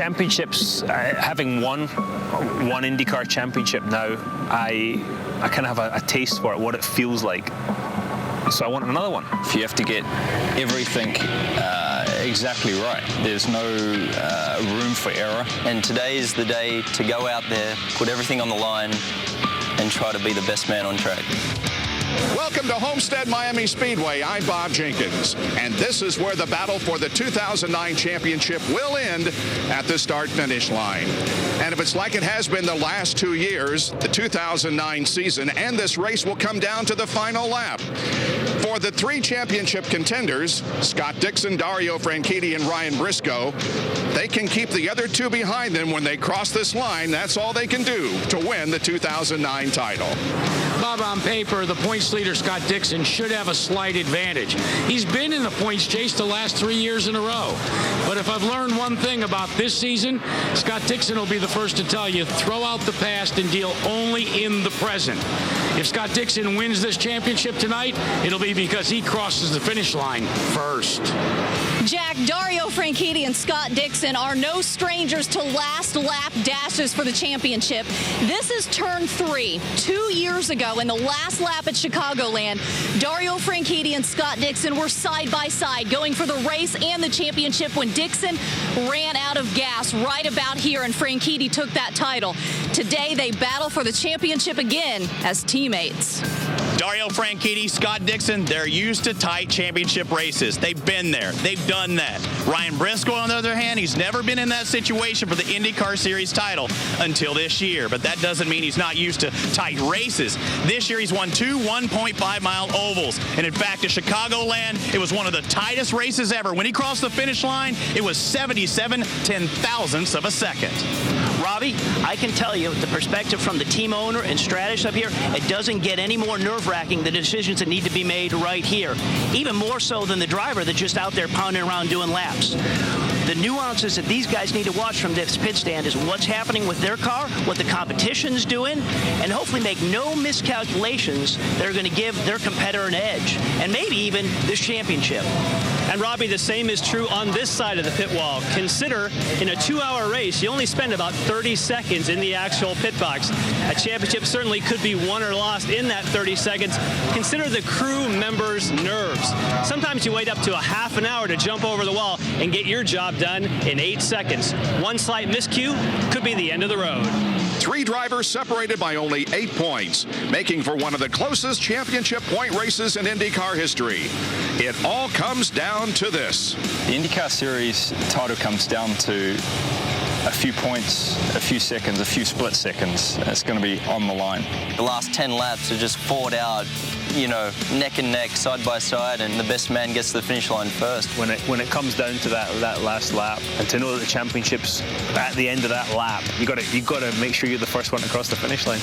championships, having won one IndyCar championship now, I kind of have a taste for it, what it feels like. So I want another one. If you have to get everything exactly right, there's no room for error. And today is the day to go out there, put everything on the line, and try to be the best man on track. Welcome to Homestead Miami Speedway. I'm Bob Jenkins, and this is where the battle for the 2009 championship will end at the start-finish line. And if it's like it has been the last 2 years, the 2009 season and this race will come down to the final lap. For the 3 championship contenders, Scott Dixon, Dario Franchitti, and Ryan Briscoe, they can keep the other 2 behind them when they cross this line. That's all they can do to win the 2009 title. Bob, on paper, the points leader, Scott Dixon, should have a slight advantage. He's been in the points chase the last 3 years in a row. But if I've learned one thing about this season, Scott Dixon will be the first to tell you, throw out the past and deal only in the present. If Scott Dixon wins this championship tonight, it'll be because he crosses the finish line first. Jack, Dario Franchitti and Scott Dixon are no strangers to last lap dashes for the championship. This is turn 3. 2 years ago, in the last lap at Chicagoland, Dario Franchitti and Scott Dixon were side by side going for the race and the championship when Dixon ran out of gas right about here and Franchitti took that title. Today, they battle for the championship again as teammates. Dario Franchitti, Scott Dixon, they're used to tight championship races. They've been there. They've done that. Ryan Briscoe, on the other hand, he's never been in that situation for the IndyCar Series title until this year. But that doesn't mean he's not used to tight races. This year, he's won 2 1.5-mile ovals. And in fact, at Chicagoland, it was one of the tightest races ever. When he crossed the finish line, it was 77 ten-thousandths of a second. Robbie, I can tell you, the perspective from the team owner and strategist up here, it doesn't get any more nerve-wracking, the decisions that need to be made right here. Even more so than the driver that's just out there pounding around doing laps. The nuances that these guys need to watch from this pit stand is what's happening with their car, what the competition's doing, and hopefully make no miscalculations that are going to give their competitor an edge, and maybe even this championship. And Robbie, the same is true on this side of the pit wall. Consider, in a 2-hour race, you only spend about 30 seconds in the actual pit box. A championship certainly could be won or lost in that 30 seconds. Consider the crew members' nerves. Sometimes you wait up to a half an hour to jump over the wall and get your job done in 8 seconds. One slight miscue could be the end of the road. 3 drivers separated by only 8 points, making for one of the closest championship point races in IndyCar history. It all comes down to this. The IndyCar Series title comes down to a few points, a few seconds, a few split seconds. It's going to be on the line. The last 10 laps are just fought out, you know, neck and neck, side by side, and the best man gets to the finish line first. When it comes down to that last lap, and to know that the championship's at the end of that lap, you got to make sure you're the first one to cross the finish line.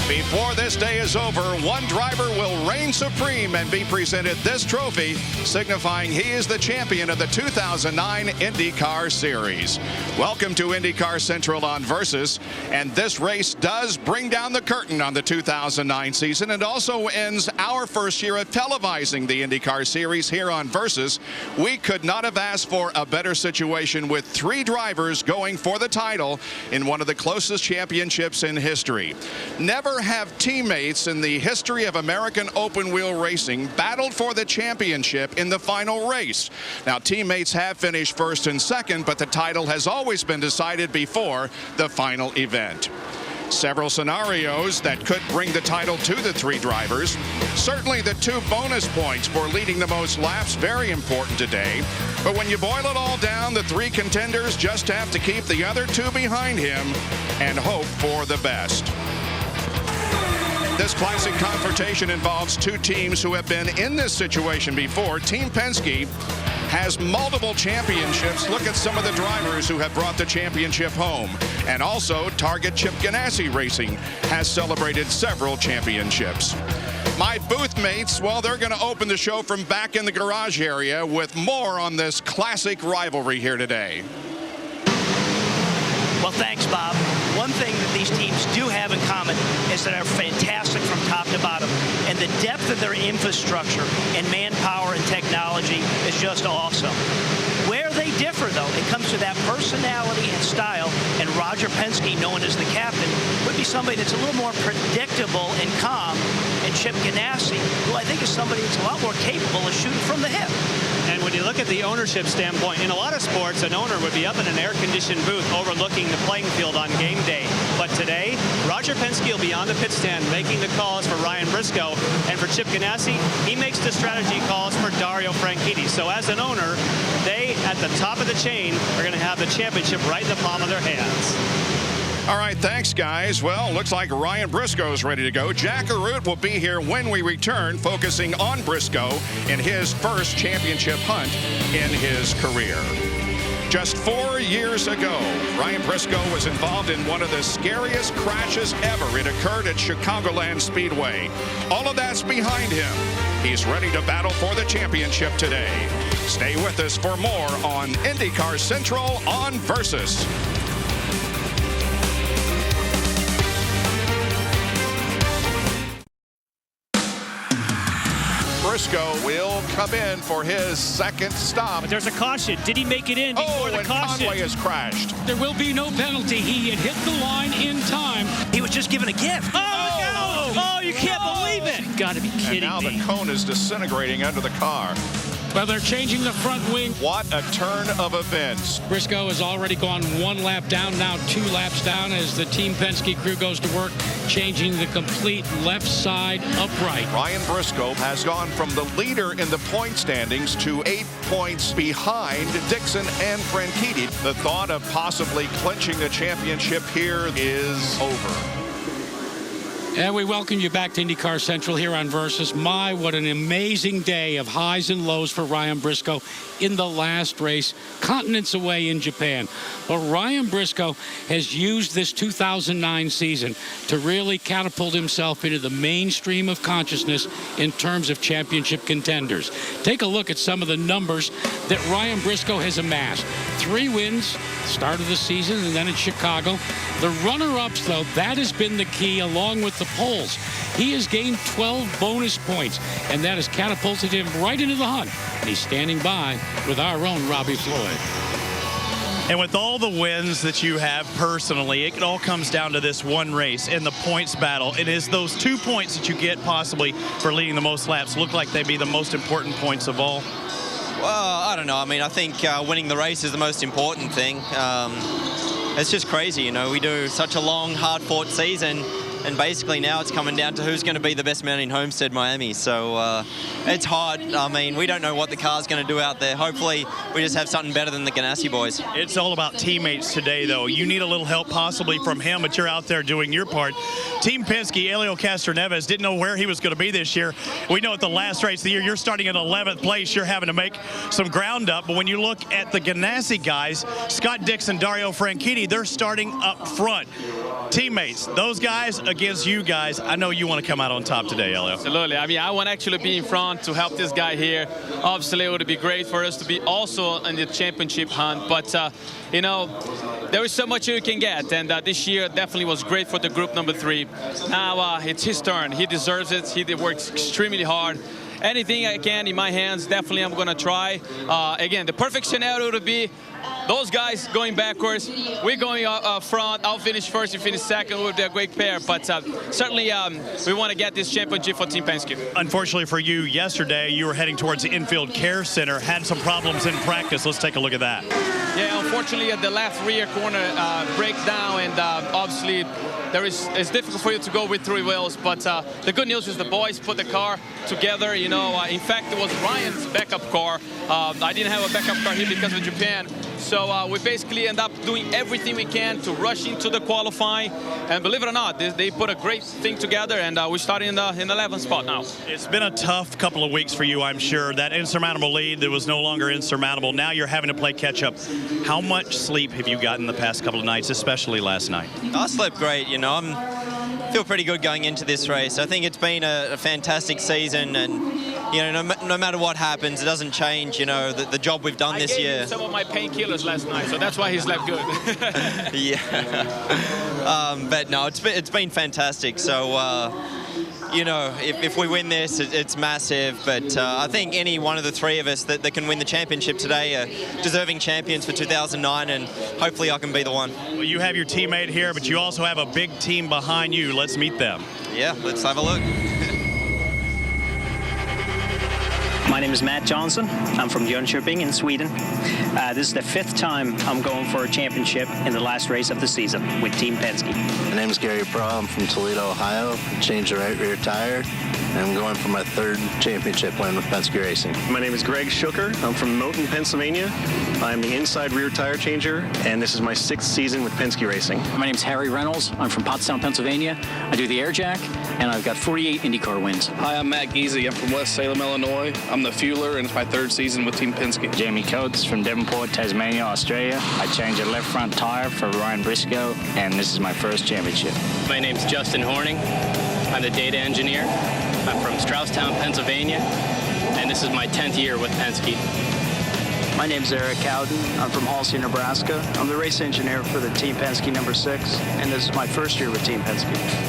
Before this day is over, one driver will reign supreme and be presented this trophy, signifying he is the champion of the 2009 IndyCar Series. Welcome to IndyCar Central on Versus, and this race does bring down the curtain on the 2009 season and also ends our first year of televising the IndyCar Series here on Versus. We could not have asked for a better situation with 3 drivers going for the title in one of the closest championships in history. Never have teammates in the history of American open wheel racing battled for the championship in the final race. Now, teammates have finished first and second, but the title has always been decided before the final event. Several scenarios that could bring the title to the 3 drivers. Certainly the 2 bonus points for leading the most laps, very important today. But when you boil it all down, the 3 contenders just have to keep the other 2 behind him and hope for the best. This classic confrontation involves two teams who have been in this situation before. Team Penske has multiple championships. Look at some of the drivers who have brought the championship home. And also, Target Chip Ganassi Racing has celebrated several championships. My booth mates, well, they're going to open the show from back in the garage area with more on this classic rivalry here today. Well, thanks, Bob. One thing that these teams do have in common is that they're fantastic from top to bottom. And the depth of their infrastructure and manpower and technology is just awesome. Where they differ, though, it comes to that personality and style. And Roger Penske, known as the captain, would be somebody that's a little more predictable and calm. And Chip Ganassi, who I think is somebody that's a lot more capable of shooting from the hip. And when you look at the ownership standpoint, in a lot of sports, an owner would be up in an air-conditioned booth overlooking the playing field on game day. But today, Roger Penske will be on the pit stand making the calls for Ryan Briscoe. And for Chip Ganassi, he makes the strategy calls for Dario Franchitti. So as an owner, they, at the top of the chain, are going to have the championship right in the palm of their hands. All right, thanks, guys. Well, looks like Ryan Briscoe's ready to go. Jack Arute will be here when we return, focusing on Briscoe in his first championship hunt in his career. Just 4 years ago, Ryan Briscoe was involved in one of the scariest crashes ever. It occurred at Chicagoland Speedway. All of that's behind him. He's ready to battle for the championship today. Stay with us for more on IndyCar Central on Versus. Briscoe will come in for his second stop. But there's a caution. Did he make it in before the caution? Conway has crashed. There will be no penalty. He had hit the line in time. He was just given a gift. Oh, you can't believe it. You got to be kidding me. And now the cone is disintegrating under the car. Well, they're changing the front wing. What a turn of events. Briscoe has already gone 1 lap down, now 2 laps down as the Team Penske crew goes to work, changing the complete left side upright. Ryan Briscoe has gone from the leader in the point standings to 8 points behind Dixon and Franchitti. The thought of possibly clinching the championship here is over. And we welcome you back to IndyCar Central here on Versus. My, what an amazing day of highs and lows for Ryan Briscoe in the last race, continents away in Japan. But Ryan Briscoe has used this 2009 season to really catapult himself into the mainstream of consciousness in terms of championship contenders. Take a look at some of the numbers that Ryan Briscoe has amassed. 3 wins, start of the season, and then in Chicago. The runner-ups, though, that has been the key along with the poles. He has gained 12 bonus points, and that has catapulted him right into the hunt. And he's standing by with our own Robbie Floyd. And with all the wins that you have personally, it all comes down to this one race in the points battle. It is those 2 points that you get possibly for leading the most laps look like they'd be the most important points of all. Well, I don't know. I mean, I think winning the race is the most important thing. It's just crazy, you know. We do such a long, hard-fought season, and basically now it's coming down to who's going to be the best man in Homestead, Miami. So it's hard. I mean, we don't know what the car's going to do out there. Hopefully, we just have something better than the Ganassi boys. It's all about teammates today, though. You need a little help possibly from him, but you're out there doing your part. Team Penske, Helio Castroneves, didn't know where he was going to be this year. We know at the last race of the year, you're starting in 11th place. You're having to make some ground up. But when you look at the Ganassi guys, Scott Dixon, Dario Franchitti, they're starting up front. Teammates, those guys against you guys, I know you want to come out on top today, Helio. Absolutely. I mean, I want to actually be in front to help this guy here. Obviously, it would be great for us to be also in the championship hunt. But, you know, there is so much you can get. And this year definitely was great for the group number 3. Now it's his turn. He deserves it. He works extremely hard. Anything I can in my hands, definitely I'm going to try. Again, the perfect scenario would be those guys going backwards, we're going up front. I'll finish first, you finish second. It would be a great pair. But certainly we want to get this championship for Team Penske. Unfortunately for you, yesterday you were heading towards the infield care center, had some problems in practice. Let's take a look at that. Yeah, unfortunately the left rear corner breaks down, and obviously it's difficult for you to go with 3 wheels. But the good news is the boys put the car together. You know, in fact, it was Ryan's backup car. I didn't have a backup car here because of Japan. So we basically end up doing everything we can to rush into the qualifying. And believe it or not, they put a great thing together, and we're starting in the 11th spot now. It's been a tough couple of weeks for you, I'm sure. That insurmountable lead that was no longer insurmountable. Now you're having to play catch up. How much sleep have you gotten the past couple of nights, especially last night? I slept great, you know. I feel pretty good going into this race. I think it's been a fantastic season, and you know, no matter what happens, it doesn't change, you know, the job we've done this year. I gave him some of my painkillers last night, so that's why he slept good. Yeah. But no, it's been fantastic. So, you know, if we win this, it's massive. But I think any one of the three of us that can win the championship today are deserving champions for 2009, and hopefully I can be the one. Well, you have your teammate here, but you also have a big team behind you. Let's meet them. Yeah, let's have a look. My name is Matt Johnson. I'm from Jönköping in Sweden. This is the 5th time I'm going for a championship in the last race of the season with Team Penske. My name is Gary Praw. I'm from Toledo, Ohio. Changed the right rear tire. I'm going for my 3rd championship win with Penske Racing. My name is Greg Schooker. I'm from Moulton, Pennsylvania. I'm the inside rear tire changer, and this is my 6th season with Penske Racing. My name is Harry Reynolds. I'm from Pottstown, Pennsylvania. I do the air jack, and I've got 48 IndyCar wins. Hi, I'm Matt Giese. I'm from West Salem, Illinois. I'm the fueler, and it's my 3rd season with Team Penske. Jamie Coates from Devonport, Tasmania, Australia. I changed a left front tire for Ryan Briscoe, and this is my 1st championship. My name's Justin Horning. I'm the data engineer. I'm from Strausstown, Pennsylvania, and this is my 10th year with Penske. My name's Eric Cowden. I'm from Halsey, Nebraska. I'm the race engineer for the Team Penske number 6, and this is my 1st year with Team Penske.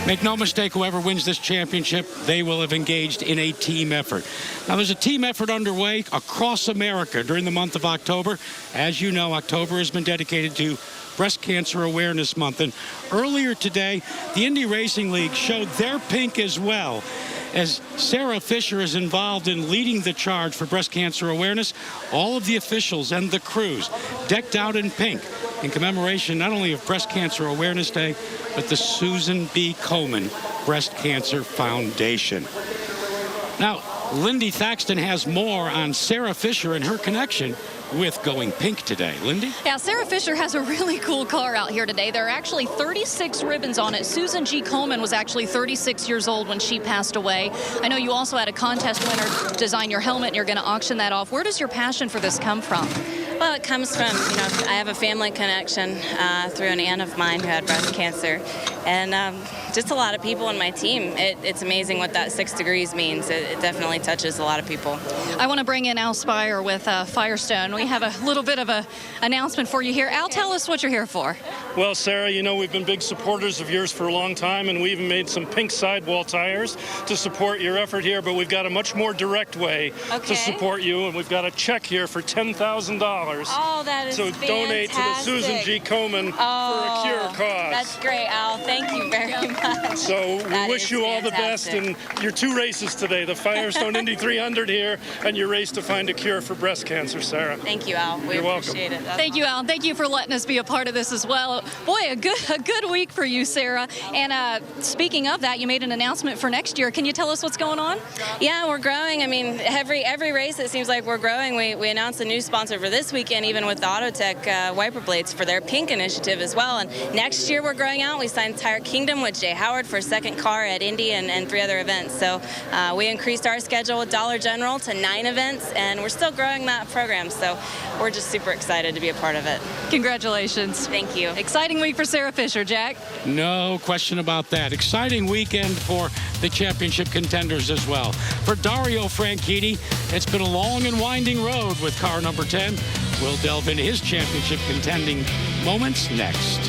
Make no mistake, whoever wins this championship, they will have engaged in a team effort. Now, there's a team effort underway across America during the month of October. As you know, October has been dedicated to Breast Cancer Awareness Month. And earlier today, the Indy Racing League showed their pink as well, as Sarah Fisher is involved in leading the charge for breast cancer awareness. All of the officials and the crews decked out in pink in commemoration not only of Breast Cancer Awareness Day, but the Susan B. Komen Breast Cancer Foundation. Now, Lindy Thaxton has more on Sarah Fisher and her connection with going pink today. Lindy? Yeah, Sarah Fisher has a really cool car out here today. There are actually 36 ribbons on it. Susan G. Komen was actually 36 years old when she passed away. I know you also had a contest winner design your helmet, and you're going to auction that off. Where does your passion for this come from? Well, it comes from, you know, I have a family connection through an aunt of mine who had breast cancer, and just a lot of people in my team. It's amazing what that 6 degrees means. It definitely touches a lot of people. I want to bring in Al Spire with Firestone. We have a little bit of an announcement for you here. Al, tell us what you're here for. Well, Sarah, you know, we've been big supporters of yours for a long time, and we even made some pink sidewall tires to support your effort here, but we've got a much more direct way to support you, and we've got a check here for $10,000. Oh, that is fantastic. Donate to the Susan G. Komen for a cure cause. That's great, Al. Thank you very much. So we wish you all the best in your 2 races today, the Firestone Indy 300 here and your race to find a cure for breast cancer, Sarah. Thank you, Al. We appreciate it. Thank you, Al. Thank you for letting us be a part of this as well. Boy, a good week for you, Sarah. And speaking of that, you made an announcement for next year. Can you tell us what's going on? Yeah, we're growing. I mean, every race it seems like we're growing. We announced a new sponsor for this weekend, even with the Autotech wiper blades for their pink initiative as well. And next year we're growing out. We signed Tire Kingdom with Jay Howard for a 2nd car at Indy and 3 other events. So we increased our schedule with Dollar General to 9 events, and we're still growing that program. So we're just super excited to be a part of it. Congratulations. Thank you. Exciting week for Sarah Fisher, Jack. No question about that. Exciting weekend for the championship contenders as well. For Dario Franchitti, it's been a long and winding road with car number 10. We'll delve into his championship contending moments next.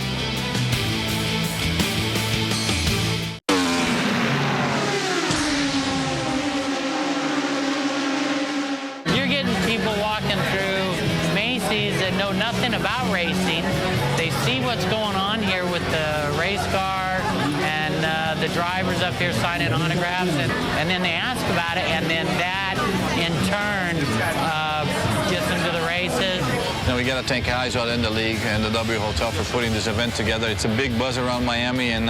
You're getting people walking through Macy's that know nothing about racing. They see what's going on here with the race car and the drivers up here signing autographs, and then they ask about it, and then that in turn gets them to the races. we got to thank Izod and the league and the W Hotel for putting this event together. It's a big buzz around Miami, and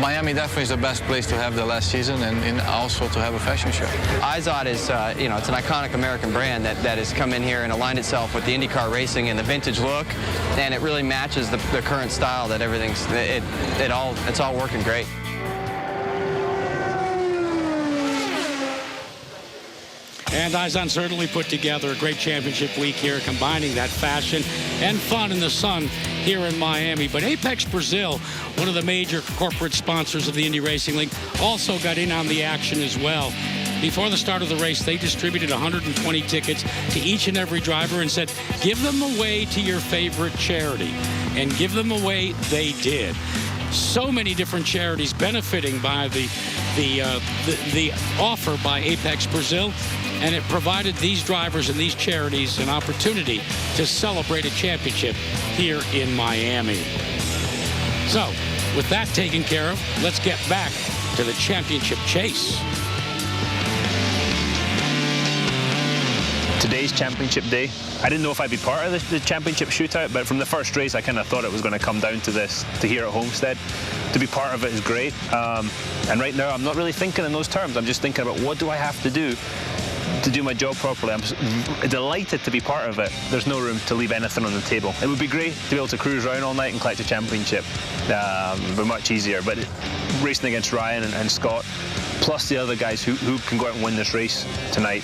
Miami definitely is the best place to have the last season and also to have a fashion show. Izod is, it's an iconic American brand that has come in here and aligned itself with the IndyCar racing and the vintage look, and it really matches the current style that it's all working great. And Izod certainly put together a great championship week here, combining that fashion and fun in the sun here in Miami. But Apex Brazil, one of the major corporate sponsors of the Indy Racing League, also got in on the action as well. Before the start of the race, they distributed 120 tickets to each and every driver and said, give them away to your favorite charity. And give them away they did. So many different charities benefiting by the offer by Apex Brazil, and it provided these drivers and these charities an opportunity to celebrate a championship here in Miami. So, with that taken care of, let's get back to the championship chase. Today's championship day, I didn't know if I'd be part of the championship shootout, but from the first race I kind of thought it was going to come down to this, to here at Homestead. To be part of it is great, and right now I'm not really thinking in those terms. I'm just thinking about what do I have to do my job properly. I'm delighted to be part of it. There's no room to leave anything on the table. It would be great to be able to cruise around all night and collect a championship. But much easier. But racing against Ryan and Scott, plus the other guys who can go out and win this race tonight,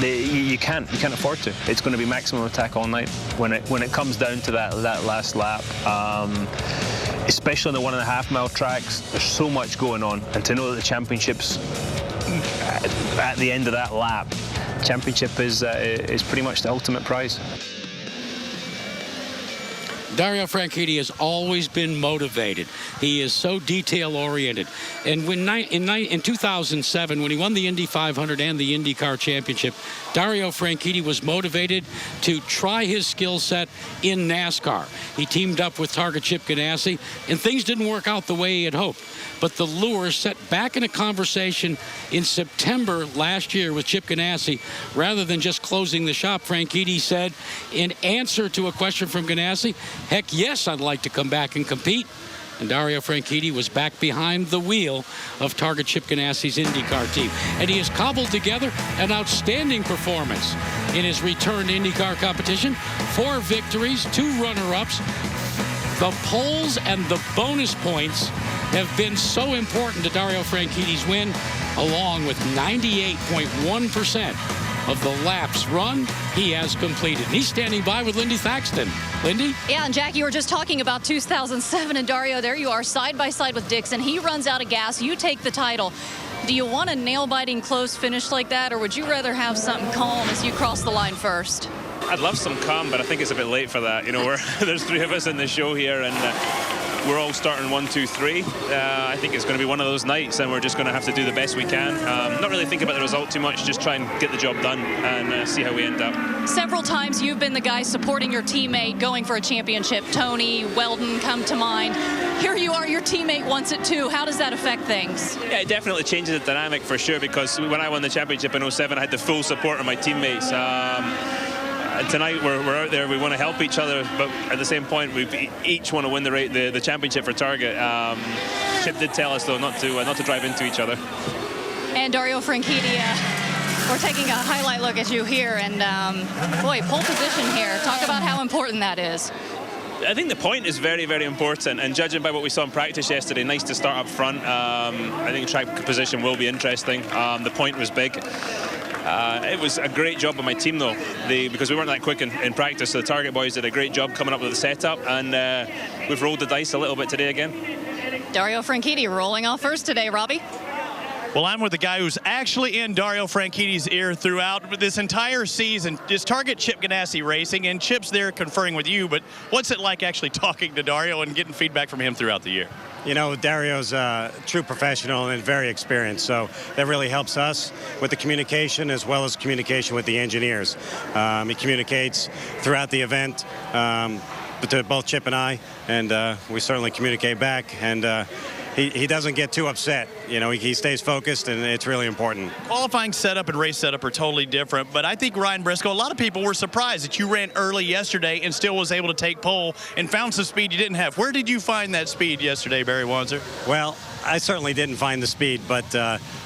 you can't afford to. It's going to be maximum attack all night when it comes down to that last lap. Especially on the 1.5 mile tracks, there's so much going on, and to know that the championship's at the end of that lap, championship is pretty much the ultimate prize. Dario Franchitti has always been motivated. He is so detail-oriented. And when in 2007, when he won the Indy 500 and the IndyCar Championship, Dario Franchitti was motivated to try his skill set in NASCAR. He teamed up with Targa Chip Ganassi, and things didn't work out the way he had hoped. But the lure set back in a conversation in September last year with Chip Ganassi. Rather than just closing the shop, Franchitti said, in answer to a question from Ganassi, heck yes, I'd like to come back and compete. And Dario Franchitti was back behind the wheel of Targa Chip Ganassi's IndyCar team. And he has cobbled together an outstanding performance in his return to IndyCar competition. 4 victories, 2 runner-ups. The poles and the bonus points have been so important to Dario Franchitti's win, along with 98.1% of the laps run he has completed. And he's standing by with Lindy Thaxton. Lindy? Yeah, and Jack, you were just talking about 2007, and Dario, there you are, side by side with Dixon. He runs out of gas, you take the title. Do you want a nail-biting close finish like that, or would you rather have something calm as you cross the line first? I'd love some calm, but I think it's a bit late for that. You know, there's 3 of us in the show here, and we're all starting 1, 2, 3. I think it's going to be one of those nights, and we're just going to have to do the best we can. Not really think about the result too much, just try and get the job done and see how we end up. Several times you've been the guy supporting your teammate going for a championship. Tony, Weldon come to mind. Here you are, your teammate wants it too. How does that affect things? Yeah, it definitely changes the dynamic for sure, because when I won the championship in 07, I had the full support of my teammates. Tonight we're out there, we want to help each other, but at the same point we each want to win the championship for Target. Chip did tell us though not to drive into each other. And Dario Franchitti, we're taking a highlight look at you here, and boy, pole position here. Talk about how important that is. I think the point is very, very important, and judging by what we saw in practice yesterday, nice to start up front. I think track position will be interesting. The point was big. It was a great job by my team though, because we weren't that quick in practice, so the Target boys did a great job coming up with the setup, and we've rolled the dice a little bit today again. Dario Franchitti rolling off first today, Robbie. Well, I'm with the guy who's actually in Dario Franchitti's ear throughout this entire season. Is Target Chip Ganassi Racing, and Chip's there conferring with you, but what's it like actually talking to Dario and getting feedback from him throughout the year? You know, Dario's a true professional and very experienced, so that really helps us with the communication as well as communication with the engineers. He communicates throughout the event to both Chip and I, and we certainly communicate back. And he doesn't get too upset. You know, he stays focused, and it's really important. Qualifying setup and race setup are totally different, but I think Ryan Briscoe, a lot of people were surprised that you ran early yesterday and still was able to take pole and found some speed you didn't have. Where did you find that speed yesterday, Barry Wanzer? Well, I certainly didn't find the speed, but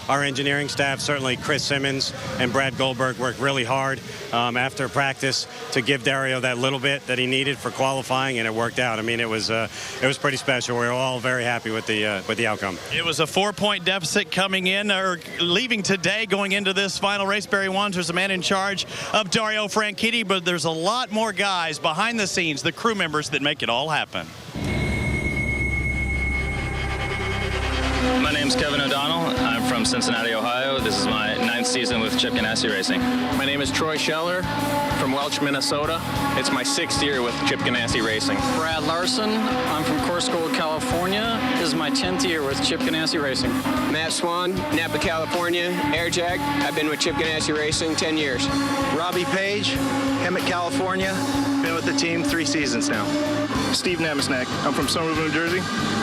our engineering staff, certainly Chris Simmons and Brad Goldberg, worked really hard after practice to give Dario that little bit that he needed for qualifying, and it worked out. I mean, it was pretty special. We were all very happy with the outcome. It was a 4-point deficit coming in, or leaving today, going into this final race. Barry Wanzer's the man in charge of Dario Franchitti, but there's a lot more guys behind the scenes, the crew members, that make it all happen. My name's Kevin O'Donnell. I'm from Cincinnati, Ohio. This is my 9th season with Chip Ganassi Racing. My name is Troy Scheller from Welch, Minnesota. It's my 6th year with Chip Ganassi Racing. Brad Larson. I'm from Course Gold, California. This is my 10th year with Chip Ganassi Racing. Matt Swan, Napa, California, Airjack. I've been with Chip Ganassi Racing 10 years. Robbie Page, Hemet, California. Been with the team 3 seasons now. Steve Namasnak. I'm from Somerville, New Jersey.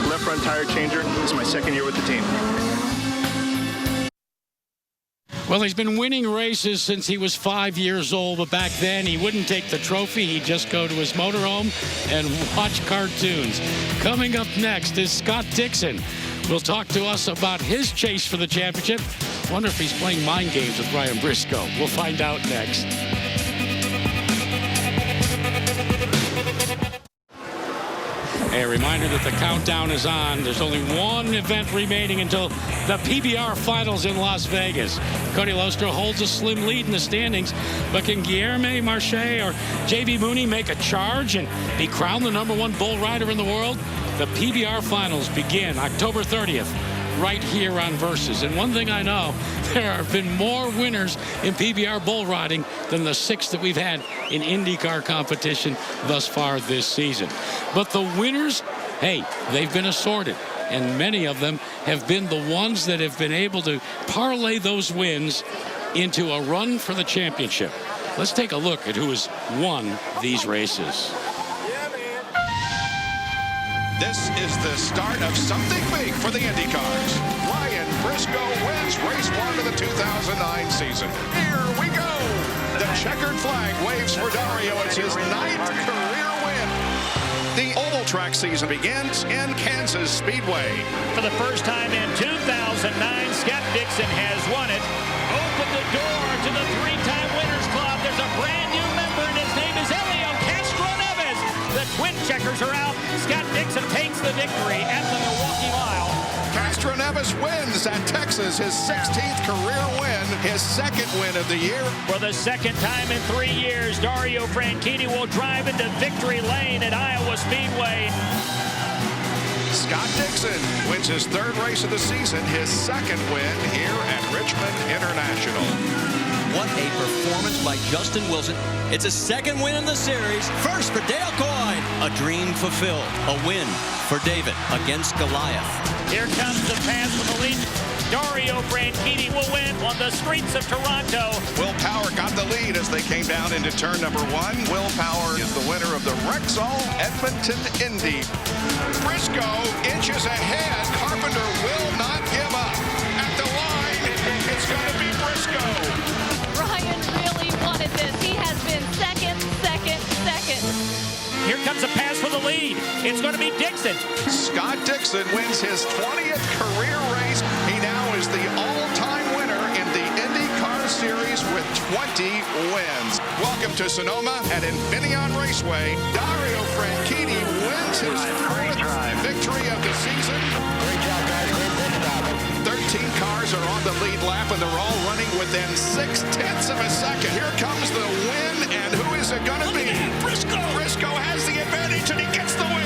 Left front tire changer. This is my 2nd year with the team. Well, he's been winning races since he was 5 years old, but back then he wouldn't take the trophy. He'd just go to his motorhome and watch cartoons. Coming up next is Scott Dixon. Will talk to us about his chase for the championship. Wonder if he's playing mind games with Ryan Briscoe. We'll find out next. A reminder that the countdown is on. There's only one event remaining until the PBR Finals in Las Vegas. Cody Lostro holds a slim lead in the standings, but can Guilherme Marche or J.B. Mooney make a charge and be crowned the #1 bull rider in the world? The PBR Finals begin October 30th. Right here on Versus. And one thing I know, there have been more winners in PBR bull riding than the 6 that we've had in IndyCar competition thus far this season. But the winners, hey, they've been assorted. And many of them have been the ones that have been able to parlay those wins into a run for the championship. Let's take a look at who has won these races. This is the start of something big for the IndyCars. Ryan Briscoe wins race 1 of the 2009 season. Here we go. The checkered flag waves for Dario. It's his 9th career win. The oval track season begins in Kansas Speedway. For the first time in 2009, Scott Dixon has won it. Open the door to the 3-time Winners Club. There's a brand new member, and his name is Elio Castro-Neves. The twin checkers are out. Scott Dixon takes the victory at the Milwaukee Mile. Castro-Neves wins at Texas, his 16th career win, his 2nd win of the year. For the 2nd time in 3 years, Dario Franchitti will drive into victory lane at Iowa Speedway. Scott Dixon wins his 3rd race of the season, his 2nd win here at Richmond International. What a performance by Justin Wilson. It's a 2nd win in the series. First for Dale Coyne. A dream fulfilled. A win for David against Goliath. Here comes the pass from the lead. Dario Franchitti will win on the streets of Toronto. Will Power got the lead as they came down into turn number 1. Will Power is the winner of the Rexall Edmonton Indy. Briscoe inches ahead. Carpenter will not give up. At the line, it's going to be Briscoe. Ryan really wanted this. He has been second. Here comes a pass for the lead. It's going to be Dixon. Scott Dixon wins his 20th career race. He now is the all-time winner in the IndyCar Series with 20 wins. Welcome to Sonoma at Infineon Raceway. Dario Franchitti wins his 4th victory of the season. Great job, guys. Great job. 13 cars are on the lead lap, and they're all running within 0.6 of a second. Here comes the win, and who is it going to be? Briscoe. Briscoe has the advantage, and he gets the win.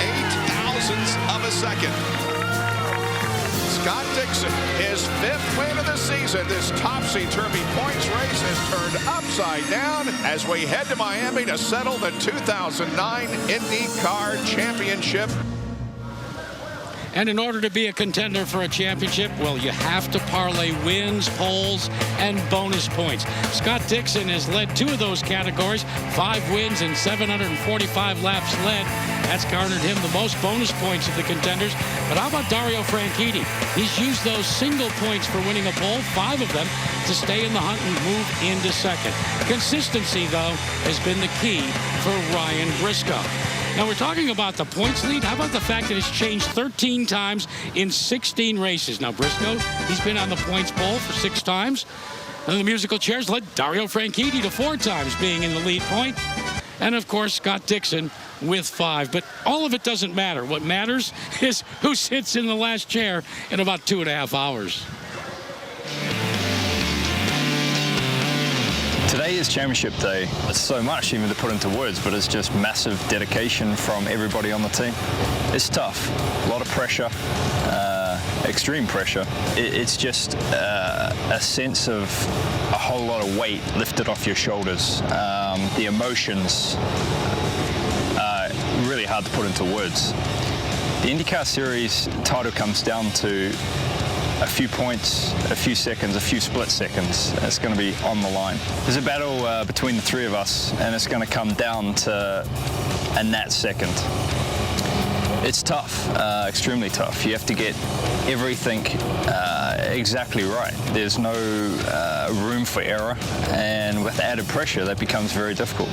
0.008 of a second. Scott Dixon, his 5th win of the season. This topsy-turvy points race is turned upside down as we head to Miami to settle the 2009 IndyCar Championship. And in order to be a contender for a championship, well, you have to parlay wins, poles, and bonus points. Scott Dixon has led 2 of those categories, 5 wins and 745 laps led. That's garnered him the most bonus points of the contenders. But how about Dario Franchitti? He's used those single points for winning a pole, 5 of them, to stay in the hunt and move into second. Consistency, though, has been the key for Ryan Briscoe. Now, we're talking about the points lead. How about the fact that it's changed 13 times in 16 races? Now, Briscoe, he's been on the points pole for 6 times. And the musical chairs led Dario Franchitti to 4 times being in the lead point. And, of course, Scott Dixon with 5. But all of it doesn't matter. What matters is who sits in the last chair in about 2.5 hours. Today is championship day. It's so much even to put into words, but it's just massive dedication from everybody on the team. It's tough, a lot of pressure, extreme pressure. It's just a sense of a whole lot of weight lifted off your shoulders. The emotions are really hard to put into words. The IndyCar Series title comes down to a few points, a few seconds, a few split seconds. It's going to be on the line. There's a battle between the 3 of us, and it's going to come down to a nat second. It's tough, extremely tough. You have to get everything exactly right. There's no room for error, and with added pressure, that becomes very difficult.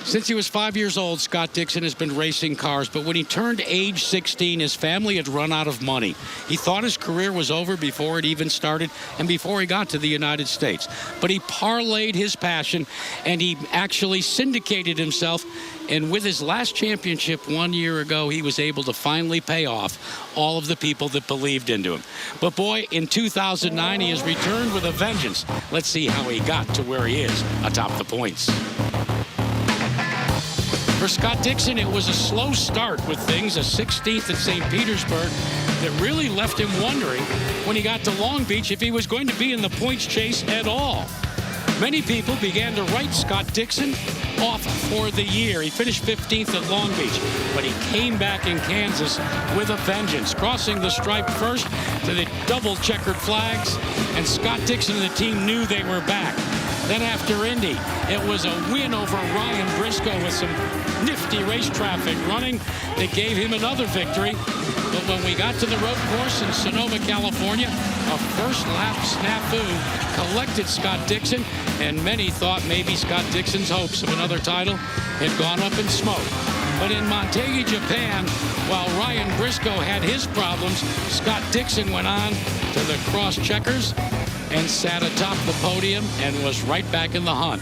Since he was 5 years old, Scott Dixon has been racing cars, but when he turned age 16, his family had run out of money. He thought his career was over before it even started and before he got to the United States. But he parlayed his passion, and he actually syndicated himself. And with his last championship 1 year ago, he was able to finally pay off all of the people that believed into him. But boy, in 2009, he has returned with a vengeance. Let's see how he got to where he is atop the points. For Scott Dixon, it was a slow start with things, a 16th at St. Petersburg, that really left him wondering when he got to Long Beach if he was going to be in the points chase at all. Many people began to write Scott Dixon off for the year. He finished 15th at Long Beach, but he came back in Kansas with a vengeance, crossing the stripe first to the double checkered flags, and Scott Dixon and the team knew they were back. Then after Indy, it was a win over Ryan Briscoe with some nifty race traffic running that gave him another victory. But when we got to the road course in Sonoma, California, a first lap snafu collected Scott Dixon, and many thought maybe Scott Dixon's hopes of another title had gone up in smoke. But in Montegi, Japan, while Ryan Briscoe had his problems, Scott Dixon went on to the cross checkers and sat atop the podium and was right back in the hunt.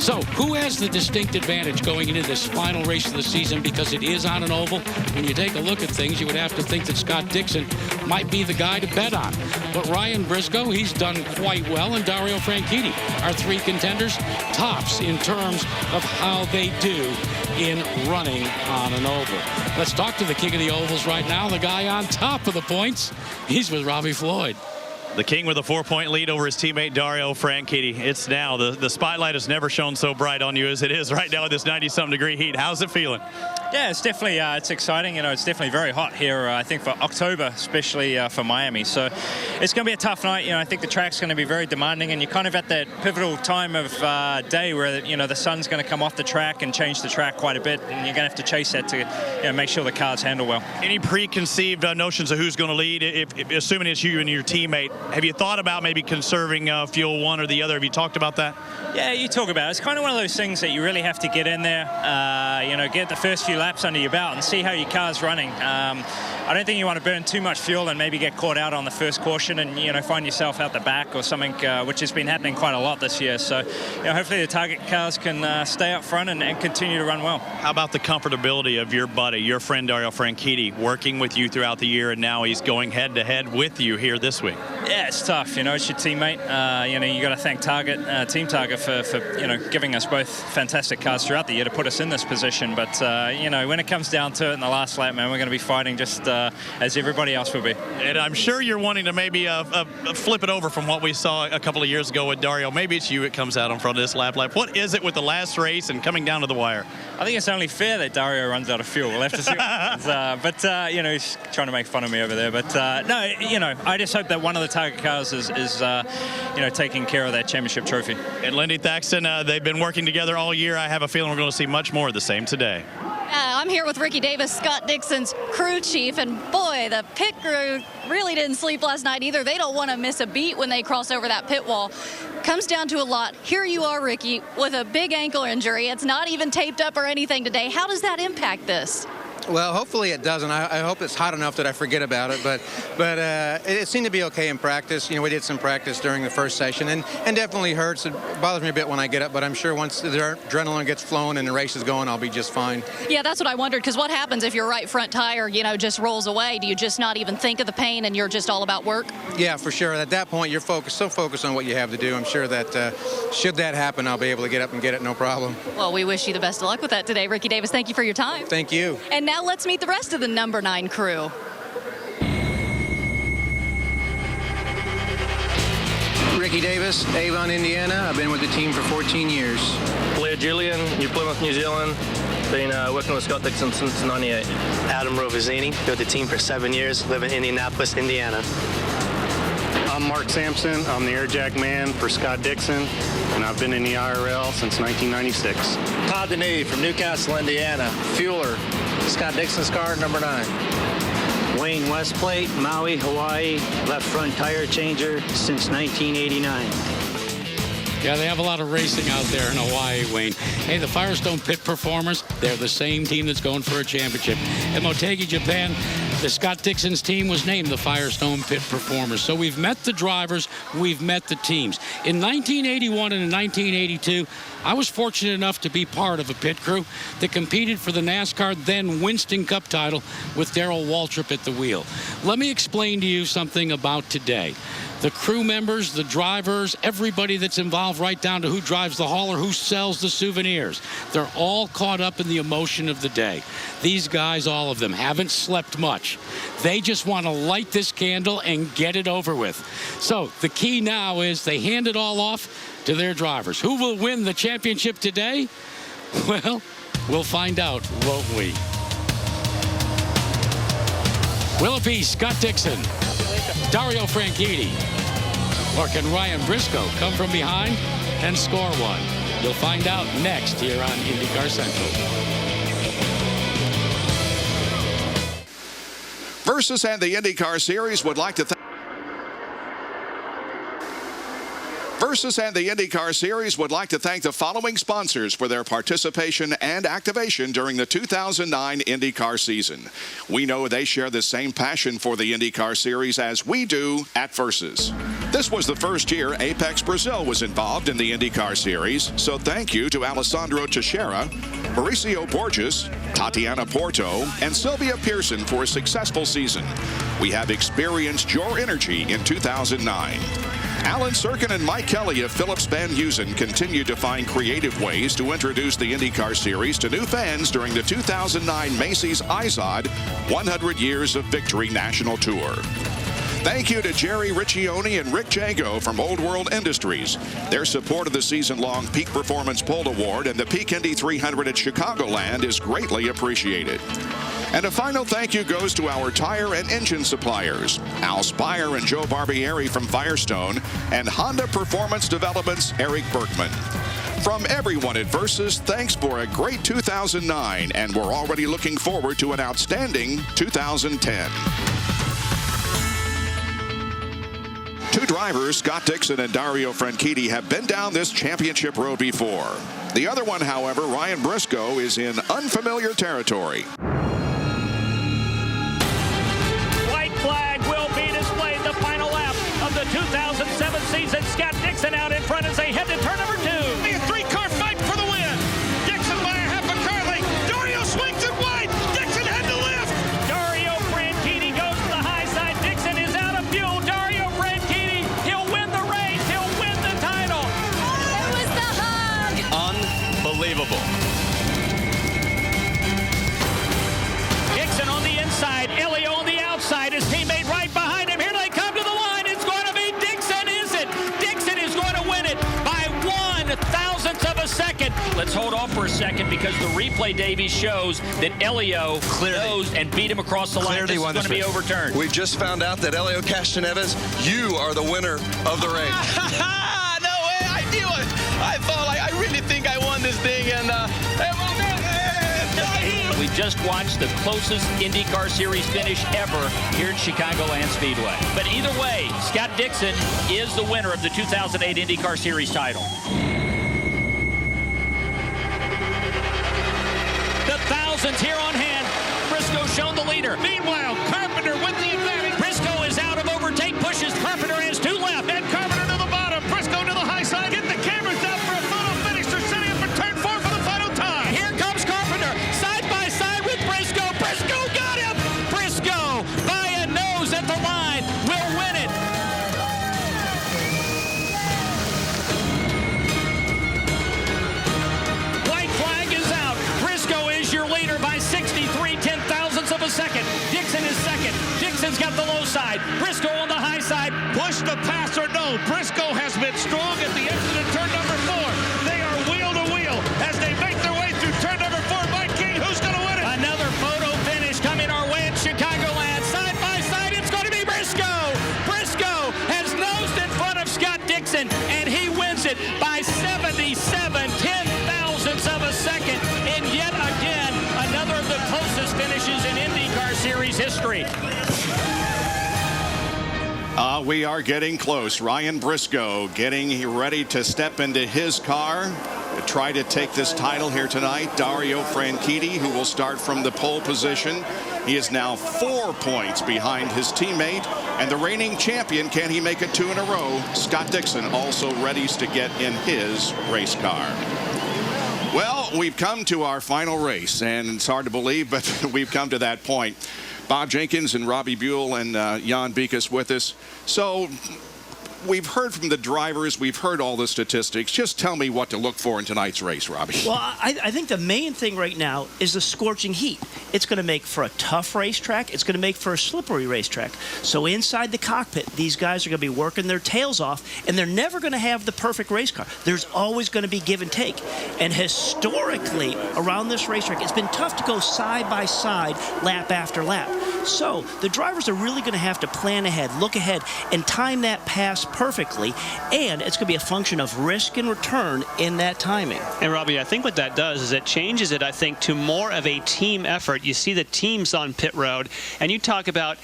So, who has the distinct advantage going into this final race of the season? Because it is on an oval. When you take a look at things, you would have to think that Scott Dixon might be the guy to bet on. But Ryan Briscoe, he's done quite well, and Dario Franchitti, our 3 contenders, tops in terms of how they do in running on an oval. Let's talk to the king of the ovals right now, the guy on top of the points. He's with Robbie Floyd. The king with a 4-point lead over his teammate Dario Franchitti. It's now, the spotlight has never shone so bright on you as it is right now with this 90-something degree heat. How's it feeling? Yeah, it's definitely it's exciting. You know, it's definitely very hot here, I think, for October, especially for Miami. So it's going to be a tough night. You know, I think the track's going to be very demanding, and you're kind of at that pivotal time of day where, you know, the sun's going to come off the track and change the track quite a bit, and you're going to have to chase that to, you know, make sure the cars handle well. Any preconceived notions of who's going to lead, if assuming it's you and your teammate? Have you thought about maybe conserving fuel one or the other? Have you talked about that? Yeah, you talk about it. It's kind of one of those things that you really have to get in there, you know, get the first few laps under your belt and see how your car's running. I don't think you want to burn too much fuel and maybe get caught out on the first caution and, you know, find yourself out the back or something, which has been happening quite a lot this year. So, you know, hopefully the target cars can stay up front and continue to run well. How about the comfortability of your buddy, your friend Dario Franchitti, working with you throughout the year, and now he's going head-to-head with you here this week? Yeah, it's tough. You know, it's your teammate. You know, you got to thank Target, Team Target for, you know, giving us both fantastic cars throughout the year to put us in this position. But, you know, when it comes down to it in the last lap, man, we're going to be fighting just as everybody else will be. And I'm sure you're wanting to maybe flip it over from what we saw a couple of years ago with Dario. Maybe it's you that comes out in front of this lap. What is it with the last race and coming down to the wire? I think it's only fair that Dario runs out of fuel. We'll have to see what happens. But he's trying to make fun of me over there. But no, I just hope that one of the target cars is taking care of that championship trophy. And Lindy Thaxton, they've been working together all year. I have a feeling we're going to see much more of the same today. I'm here with Ricky Davis, Scott Dixon's crew chief, and boy, the pit crew really didn't sleep last night either. They don't want to miss a beat when they cross over that pit wall. Comes down to a lot. Here you are, Ricky, with a big ankle injury. It's not even taped up or anything today. How does that impact this? Well, hopefully it doesn't. I hope it's hot enough that I forget about it. But it seemed to be okay in practice. We did some practice during the first session, and definitely hurts. It bothers me a bit when I get up, but I'm sure once the adrenaline gets flowing and the race is going, I'll be just fine. Yeah, that's what I wondered, because what happens if your right front tire, just rolls away? Do you just not even think of the pain and you're just all about work? Yeah, for sure. At that point, you're so focused on what you have to do. I'm sure that should that happen, I'll be able to get up and get it, no problem. Well, we wish you the best of luck with that today, Ricky Davis. Thank you for your time. Thank you. And now let's meet the rest of the number 9 crew. Ricky Davis, Avon, Indiana. I've been with the team for 14 years. Blair Julian, New Plymouth, New Zealand. Been working with Scott Dixon since '98. Adam Rovazini, been with the team for 7 years, live in Indianapolis, Indiana. I'm Mark Sampson. I'm the air jack man for Scott Dixon, and I've been in the IRL since 1996. Todd Deney from Newcastle, Indiana. Fueler, Scott Dixon's car, number 9. Wayne Westplate, Maui, Hawaii, left front tire changer since 1989. Yeah, they have a lot of racing out there in Hawaii, Wayne. Hey, the Firestone Pit Performers, they're the same team that's going for a championship. In Motegi, Japan, the Scott Dixon's team was named the Firestone Pit Performers. So we've met the drivers, we've met the teams. In 1981 and in 1982, I was fortunate enough to be part of a pit crew that competed for the NASCAR then Winston Cup title with Darrell Waltrip at the wheel. Let me explain to you something about today. The crew members, the drivers, everybody that's involved, right down to who drives the hauler, who sells the souvenirs. They're all caught up in the emotion of the day. These guys, all of them, haven't slept much. They just want to light this candle and get it over with. So the key now is they hand it all off to their drivers. Who will win the championship today? Well, we'll find out, won't we? Willoughby, Scott Dixon, Dario Franchitti, or can Ryan Briscoe come from behind and score one? You'll find out next here on IndyCar Central. Versus and the IndyCar Series would like to thank the following sponsors for their participation and activation during the 2009 IndyCar season. We know they share the same passion for the IndyCar Series as we do at Versus. This was the first year Apex Brazil was involved in the IndyCar Series, so thank you to Alessandro Teixeira, Mauricio Borges, Tatiana Porto, and Sylvia Pearson for a successful season. We have experienced your energy in 2009. Alan Sirkin and Mike Kelly of Phillips Van Heusen continued to find creative ways to introduce the IndyCar Series to new fans during the 2009 Macy's IZOD 100 Years of Victory National Tour. Thank you to Jerry Riccioni and Rick Jago from Old World Industries. Their support of the season-long Peak Performance Pole Award and the Peak Indy 300 at Chicagoland is greatly appreciated. And a final thank you goes to our tire and engine suppliers, Al Spire and Joe Barbieri from Firestone, and Honda Performance Development's Eric Bergman. From everyone at Versus, thanks for a great 2009, and we're already looking forward to an outstanding 2010. Two drivers, Scott Dixon and Dario Franchitti, have been down this championship road before. The other one, however, Ryan Briscoe, is in unfamiliar territory. White flag will be displayed. The final lap of the 2007 season. Scott Dixon out in front as they head to turn number 2. A three-car fight for the win. Dixon by a half a car length. Dario swings it wide. Dixon had to lift. Dario Franchitti goes to the high side. Dixon is out of fuel. Dario Franchitti, he'll win the race. He'll win the title. It was the hug. Unbelievable. Dixon on the inside. Elio on the let's hold off for a second because the replay, Davey, shows that Elio knows and beat him across the line. This is going to be overturned. We've just found out that Elio Castroneves, you are the winner of the race. No way, I knew it. I thought, I really think I won this thing, and we just watched the closest IndyCar Series finish ever here at Chicagoland Speedway. But either way, Scott Dixon is the winner of the 2008 IndyCar Series title. The thousands here on hand. Briscoe shown the leader. Meanwhile, Carpenter with the advantage. Briscoe is out of overtake, pushes. Carpenter has two left. And Carpenter to the bottom. Briscoe to the high side. Get the cameras out for a photo finish. They're setting up for turn 4 for the final time. Here comes Carpenter, side by side with Briscoe. Briscoe got him. Briscoe, by a nose at the line, will win it. White flag is out. Briscoe is your leader by 63 ten-thousandths of a second. Dixon is second. Dixon's got the low side. Briscoe on the high side. Push the pass or no. Briscoe has been strong at the exit of turn number 4. They are wheel to wheel as they make their way through turn number 4. Mike King, who's going to win it? Another photo finish coming our way at Chicagoland. Side by side, it's going to be Briscoe. Briscoe has nosed in front of Scott Dixon, and he wins it by 77 ten-thousandths of a second. And yet again, another of the closest finishes in IndyCar Series history. We are getting close. Ryan Briscoe getting ready to step into his car to try to take this title here tonight. Dario Franchitti, who will start from the pole position. He is now 4 points behind his teammate. And the reigning champion, can he make it 2 in a row? Scott Dixon also ready to get in his race car. Well, we've come to our final race, and it's hard to believe, but we've come to that point. Bob Jenkins and Robbie Buell and Jan Beekes with us. So we've heard from the drivers. We've heard all the statistics. Just tell me what to look for in tonight's race, Robbie. Well, I think the main thing right now is the scorching heat. It's going to make for a tough racetrack. It's going to make for a slippery racetrack. So inside the cockpit, these guys are going to be working their tails off, and they're never going to have the perfect race car. There's always going to be give and take. And historically, around this racetrack, it's been tough to go side by side, lap after lap. So the drivers are really going to have to plan ahead, look ahead, and time that pass perfectly. And it's going to be a function of risk and return in that timing. And Robbie, I think what that does is it changes it, I think, to more of a team effort. You see the teams on pit road, and you talk about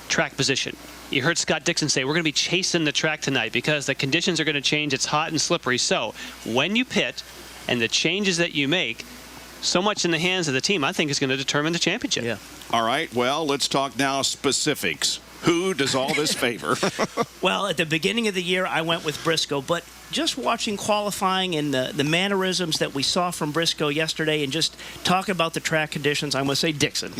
track position. You heard Scott Dixon say, we're going to be chasing the track tonight because the conditions are going to change. It's hot and slippery. So when you pit and the changes that you make, so much in the hands of the team, I think, is going to determine the championship. Yeah. All right, well, let's talk now specifics. Who does all this favor? Well, at the beginning of the year, I went with Briscoe, but just watching qualifying and the mannerisms that we saw from Briscoe yesterday and just talking about the track conditions, I'm going to say Dixon.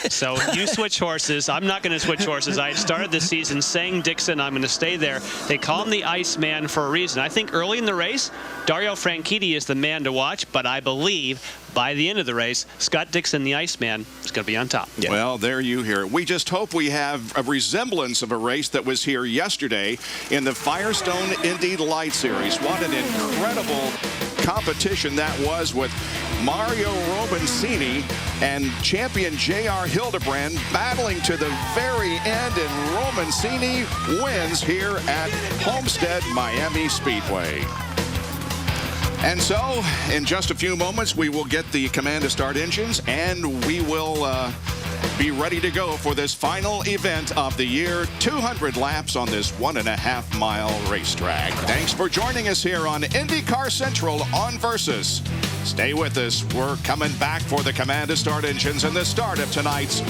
So you switch horses. I'm not going to switch horses. I started this season saying Dixon. I'm going to stay there. They call him the Iceman for a reason. I think early in the race, Dario Franchitti is the man to watch, but I believe by the end of the race, Scott Dixon, the Iceman, is going to be on top. Yeah. Well, there you hear it. We just hope we have a resemblance of a race that was here yesterday in the Firestone Indy Light Series. What an incredible competition that was, with Mario Romancini and champion J.R. Hildebrand battling to the very end, and Romancini wins here at Homestead Miami Speedway. And so, in just a few moments, we will get the command to start engines, and we will be ready to go for this final event of the year, 200 laps on this 1.5-mile racetrack. Thanks for joining us here on IndyCar Central on Versus. Stay with us. We're coming back for the command to start engines and the start of tonight's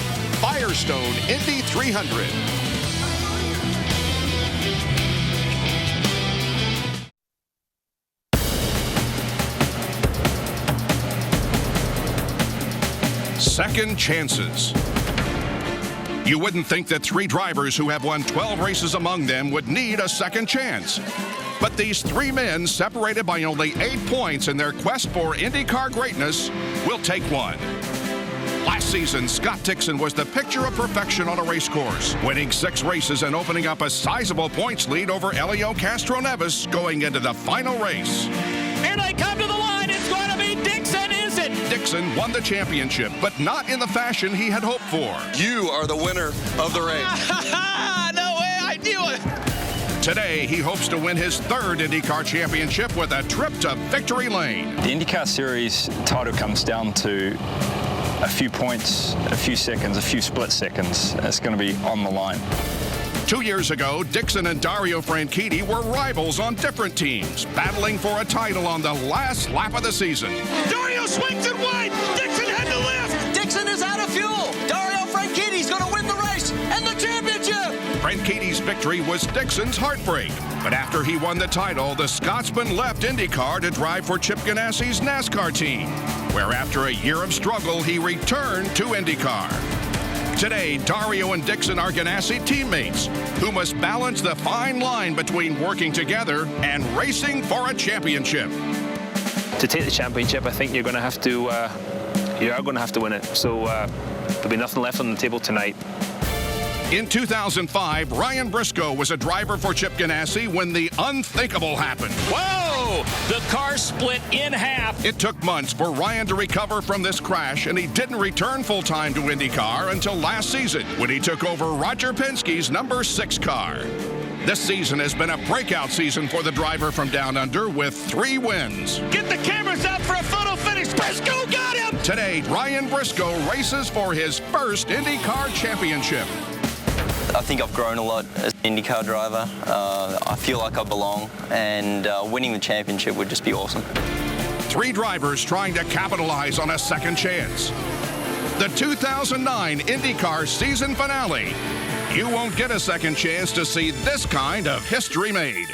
Firestone Indy 300. Second chances. You wouldn't think that 3 drivers who have won 12 races among them would need a second chance. But these 3 men, separated by only 8 points in their quest for IndyCar greatness, will take one. Last season, Scott Dixon was the picture of perfection on a race course, winning 6 races and opening up a sizable points lead over Elio Castroneves going into the final race. Here they come to the line. It's Dixon won the championship, but not in the fashion he had hoped for. You are the winner of the race. No way, I knew it. Today, he hopes to win his third IndyCar championship with a trip to victory lane. The IndyCar Series title comes down to a few points, a few seconds, a few split seconds. It's going to be on the line. 2 years ago, Dixon and Dario Franchitti were rivals on different teams, battling for a title on the last lap of the season. Dario swings it wide. Dixon had to lift. Dixon is out of fuel. Dario Franchitti's going to win the race and the championship. Franchitti's victory was Dixon's heartbreak. But after he won the title, the Scotsman left IndyCar to drive for Chip Ganassi's NASCAR team, where after a year of struggle, he returned to IndyCar. Today, Dario and Dixon are Ganassi teammates who must balance the fine line between working together and racing for a championship. To take the championship, I think you're going to have to, you are going to have to win it. So there'll be nothing left on the table tonight. In 2005, Ryan Briscoe was a driver for Chip Ganassi when the unthinkable happened. Whoa! The car split in half. It took months for Ryan to recover from this crash, and he didn't return full-time to IndyCar until last season when he took over Roger Penske's number 6 car. This season has been a breakout season for the driver from Down Under with 3 wins. Get the cameras out for a photo finish. Briscoe got him! Today, Ryan Briscoe races for his first IndyCar championship. I think I've grown a lot as an IndyCar driver. I feel like I belong, and winning the championship would just be awesome. 3 drivers trying to capitalize on a second chance. The 2009 IndyCar season finale. You won't get a second chance to see this kind of history made.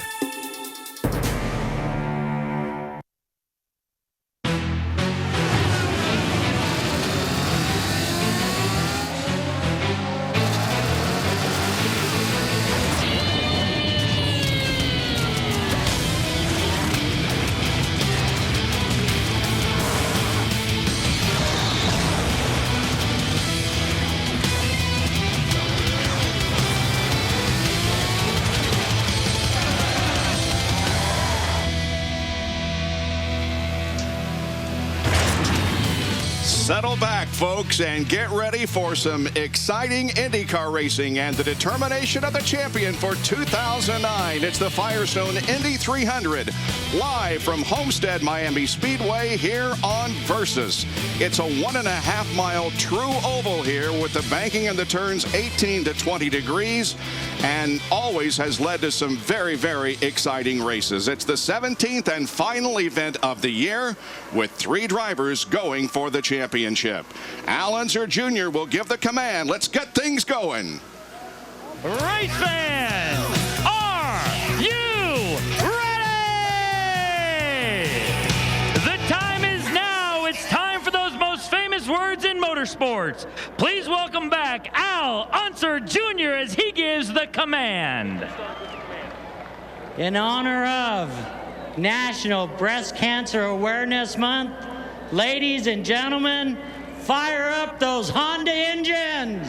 Settle back, folks, and get ready for some exciting IndyCar racing and the determination of the champion for 2009. It's the Firestone Indy 300, live from Homestead Miami Speedway here on Versus. It's a 1.5-mile true oval here with the banking and the turns 18 to 20 degrees, and always has led to some very, very exciting races. It's the 17th and final event of the year with 3 drivers going for the championship. Al Unser Jr. will give the command. Let's get things going. Race fans, are you ready? The time is now. It's time for those most famous words in motorsports. Please welcome back Al Unser Jr. as he gives the command. In honor of National Breast Cancer Awareness Month, ladies and gentlemen, fire up those Honda engines.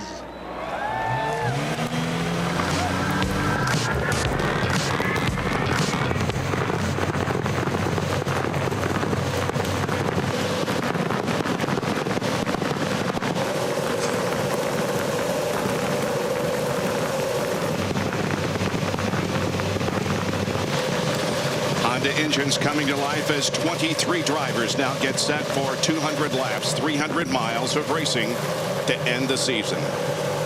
Honda engines coming to life as 23 drivers now get set for 200 laps, 300 miles of racing to end the season.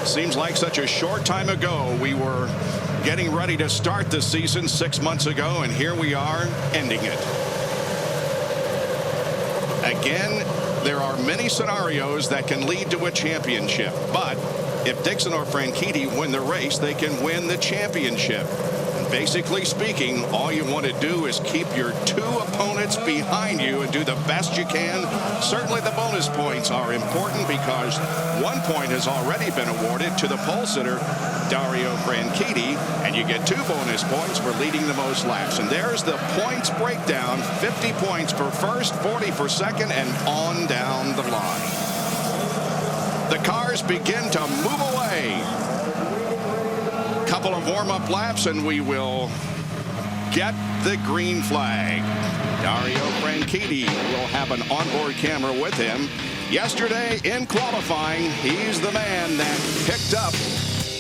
Seems like such a short time ago we were getting ready to start the season 6 months ago, and here we are ending it. Again, there are many scenarios that can lead to a championship, but if Dixon or Franchitti win the race, they can win the championship. Basically speaking, all you want to do is keep your 2 opponents behind you and do the best you can. Certainly the bonus points are important because 1 point has already been awarded to the pole sitter, Dario Franchitti, and you get 2 bonus points for leading the most laps. And there's the points breakdown, 50 points for first, 40 for second, and on down the line. The cars begin to move away. Couple of warm-up laps and we will get the green flag. Dario Franchitti will have an onboard camera with him. Yesterday in qualifying, he's the man that picked up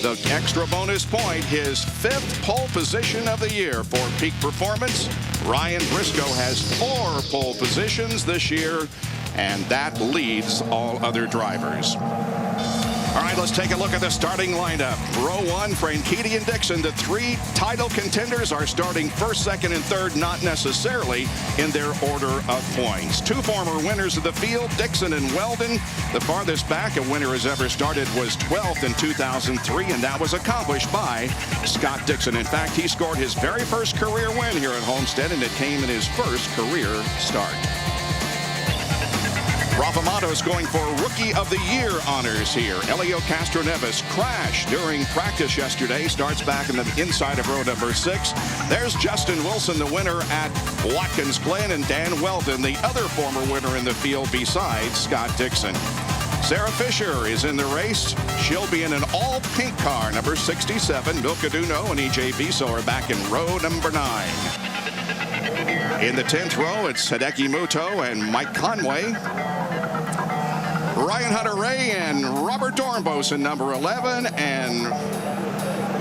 the extra bonus point, his 5th pole position of the year for peak performance. Ryan Briscoe has 4 pole positions this year, and that leads all other drivers. All right, let's take a look at the starting lineup. Row 1, Franchitti and Dixon. The 3 title contenders are starting 1st, 2nd, and 3rd, not necessarily in their order of points. 2 former winners of the field, Dixon and Weldon. The farthest back a winner has ever started was 12th in 2003, and that was accomplished by Scott Dixon. In fact, he scored his very first career win here at Homestead, and it came in his first career start. Rafa Matos going for Rookie of the Year honors here. Elio Castroneves crashed during practice yesterday. Starts back in the inside of row number 6. There's Justin Wilson, the winner at Watkins Glen, and Dan Weldon, the other former winner in the field besides Scott Dixon. Sarah Fisher is in the race. She'll be in an all-pink car, number 67. Milka Duno and EJ Viso are back in row number 9. In the 10th row, it's Hideki Muto and Mike Conway. Ryan Hunter-Ray and Robert Dornbos in number 11, and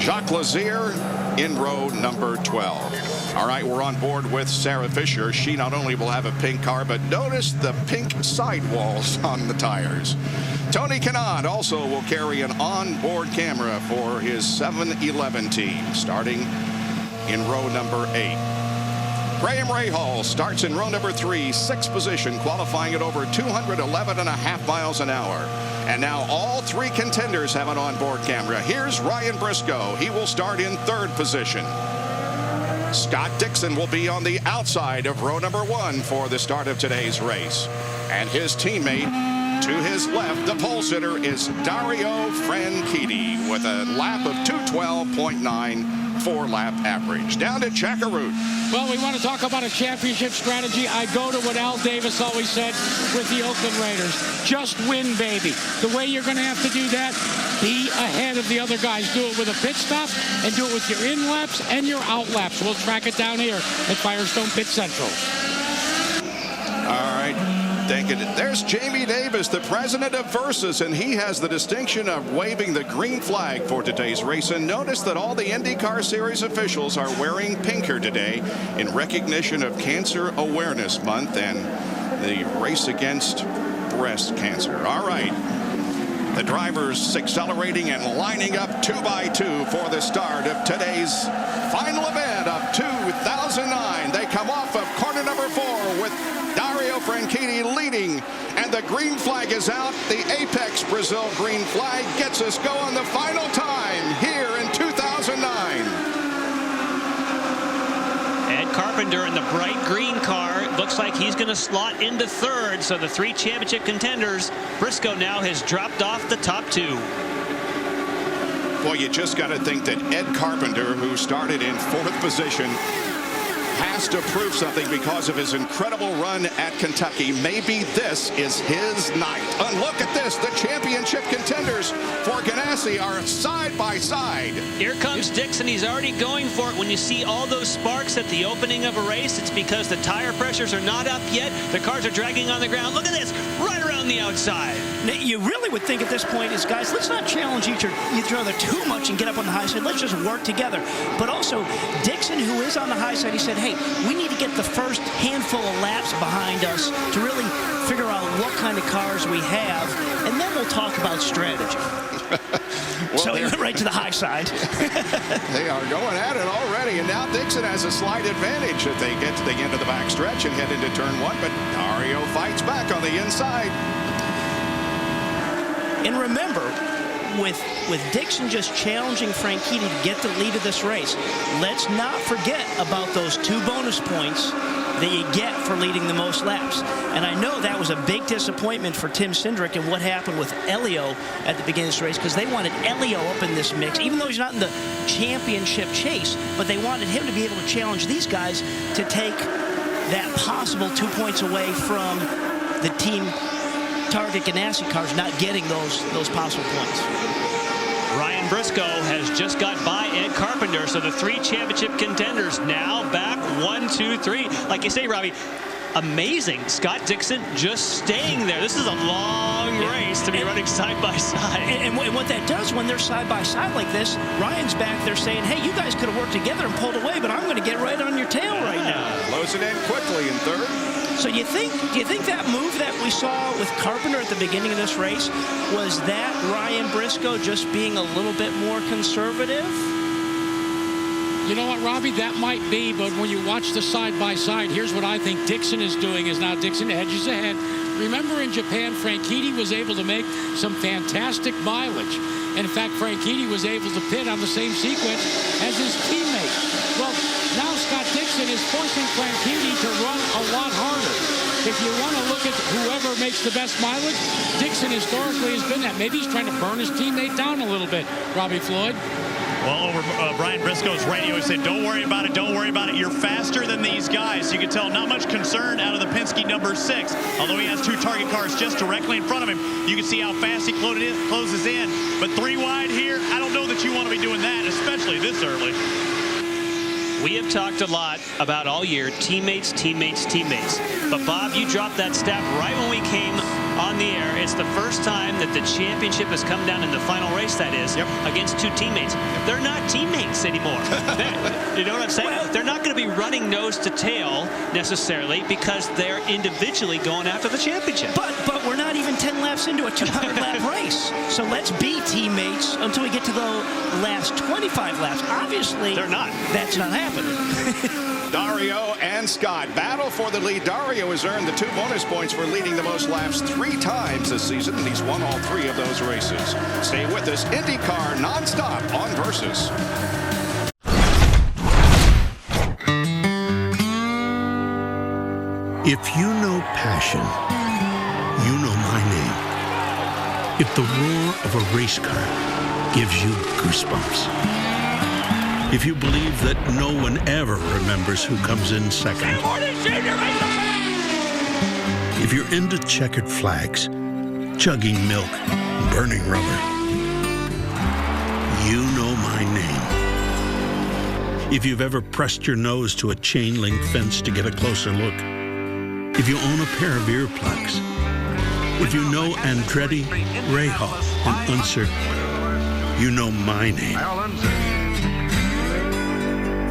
Jacques Lazier in row number 12. All right, we're on board with Sarah Fisher. She not only will have a pink car, but notice the pink sidewalls on the tires. Tony Kanaan also will carry an onboard camera for his 7-11 team, starting in row number 8. Graham Rahal starts in row number 3, 6th position, qualifying at over 211.5 miles an hour. And now all 3 contenders have an onboard camera. Here's Ryan Briscoe. He will start in 3rd position. Scott Dixon will be on the outside of row number 1 for the start of today's race. And his teammate to his left, the pole sitter, is Dario Franchitti with a lap of 2:12.9. 4-lap average. Down to Chakaroot. Well, we want to talk about a championship strategy. I go to what Al Davis always said with the Oakland Raiders. Just win, baby. The way you're going to have to do that, be ahead of the other guys. Do it with a pit stop and do it with your in laps and your out laps. We'll track it down here at Firestone Pit Central. All right. There's Jamie Davis, the president of Versus, and he has the distinction of waving the green flag for today's race. And notice that all the IndyCar Series officials are wearing pink here today in recognition of Cancer Awareness Month and the race against breast cancer. All right. The drivers accelerating and lining up 2 by 2 for the start of today's final event of 2009. They come off of corner number 4 with Dario Franchitti leading, and the green flag is out. The Apex Brazil green flag gets us going the final time here in 2009. Ed Carpenter in the bright green car. Looks like he's going to slot into 3rd. So the 3 championship contenders, Briscoe now has dropped off the top 2. Boy, you just got to think that Ed Carpenter, who started in 4th position, has to prove something because of his incredible run at Kentucky. Maybe this is his night. And look at this. The championship contenders for Ganassi are side by side. Here comes Dixon. He's already going for it. When you see all those sparks at the opening of a race, it's because the tire pressures are not up yet. The cars are dragging on the ground. Look at this. Right around the outside. Now, you really would think at this point is, guys, let's not challenge each other too much and get up on the high side. Let's just work together. But also, Dixon, who is on the high side, he said, hey, we need to get the first handful of laps behind us to really figure out what kind of cars we have, and then we'll talk about strategy. Well, so he went right to the high side. They are going at it already, and now Dixon has a slight advantage if they get to the end of the back stretch and head into turn 1, but Dario fights back on the inside. And remember, with Dixon just challenging Franchitti to get the lead of this race, let's not forget about those 2 bonus points that you get for leading the most laps. And I know that was a big disappointment for Tim Cindric and what happened with Elio at the beginning of this race, because they wanted Elio up in this mix, even though he's not in the championship chase, but they wanted him to be able to challenge these guys to take that possible 2 points away from the team Target Ganassi cars not getting those possible points. Ryan Briscoe has just got by Ed Carpenter, So the 3 championship contenders now back 1, 2, 3. Like you say, Robbie, amazing. Scott Dixon just staying there. This is a long race to be running side by side. And what that does when they're side by side like this, Ryan's back there saying, hey, you guys could have worked together and pulled away, but I'm going to get right on your tail right now. Close it in quickly in third. So do you think that move that we saw with Carpenter at the beginning of this race, was that Ryan Briscoe just being a little bit more conservative? You know what, Robbie? That might be, but when you watch the side-by-side, here's what I think Dixon is doing, is now Dixon edges ahead. Remember in Japan, Franchitti was able to make some fantastic mileage. And in fact, Franchitti was able to pit on the same sequence as his teammate. Well, now Scott Dixon is forcing Franchitti to run a lot harder. If you want to look at whoever makes the best mileage, Dixon historically has been that. Maybe he's trying to burn his teammate down a little bit, Robbie Floyd. Well, over Brian Briscoe's radio, he said, don't worry about it, don't worry about it. You're faster than these guys. You can tell not much concern out of the Penske number 6. Although he has 2 target cars just directly in front of him, you can see how fast he closes in. But 3 wide here, I don't know that you want to be doing that, especially this early. We have talked a lot about all year, teammates, teammates, teammates. But Bob, you dropped that stat right when we came on the air. It's the first time that the championship has come down in the final race, that is, against 2 teammates. They're not teammates anymore. You know what I'm saying? They're not going to be running nose to tail necessarily because they're individually going after the championship. But we're not even 10 laps into a 200-lap race. So let's be teammates until we get to the last 25 laps. Obviously, they're not. That's not happening. Dario and Scott battle for the lead. Dario has earned the 2 bonus points for leading the most laps 3 times this season, and he's won all 3 of those races. Stay with us. IndyCar nonstop on Versus. If you know passion, you know my name. If the roar of a race car gives you goosebumps. If you believe that no one ever remembers who comes in second. If you're into checkered flags, chugging milk, burning rubber, you know my name. If you've ever pressed your nose to a chain-link fence to get a closer look, if you own a pair of earplugs, if you know Andretti, Rahal, and Unser, you know my name.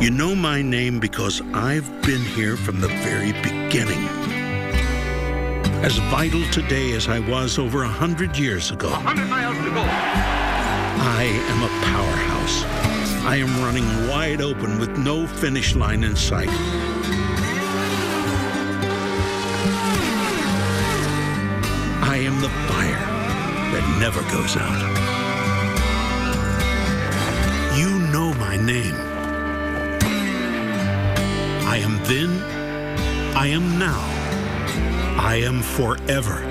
You know my name because I've been here from the very beginning. As vital today as I was over 100 years ago. 100 miles to go. I am a powerhouse. I am running wide open with no finish line in sight. I am the fire that never goes out. You know my name. I am then, I am now, I am forever.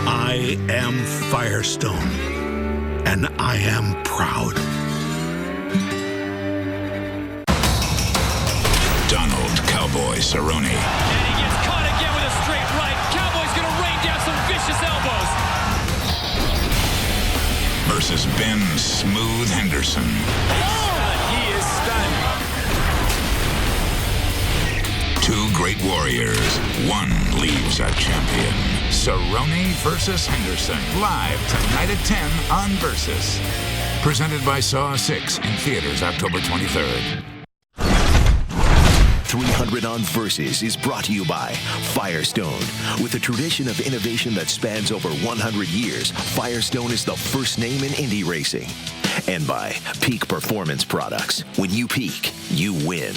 I am Firestone, and I am proud. Donald Cowboy Cerrone. And he gets caught again with a straight right. Cowboy's going to rain down some vicious elbows. Versus Ben Smooth Henderson. He is stunned. 2 great warriors. One leaves a champion. Cerrone versus Henderson. Live tonight at 10 on Versus. Presented by Saw 6 in theaters October 23rd. 300 on Versus is brought to you by Firestone. With a tradition of innovation that spans over 100 years, Firestone is the first name in Indy racing. And by Peak Performance Products. When you peak, you win.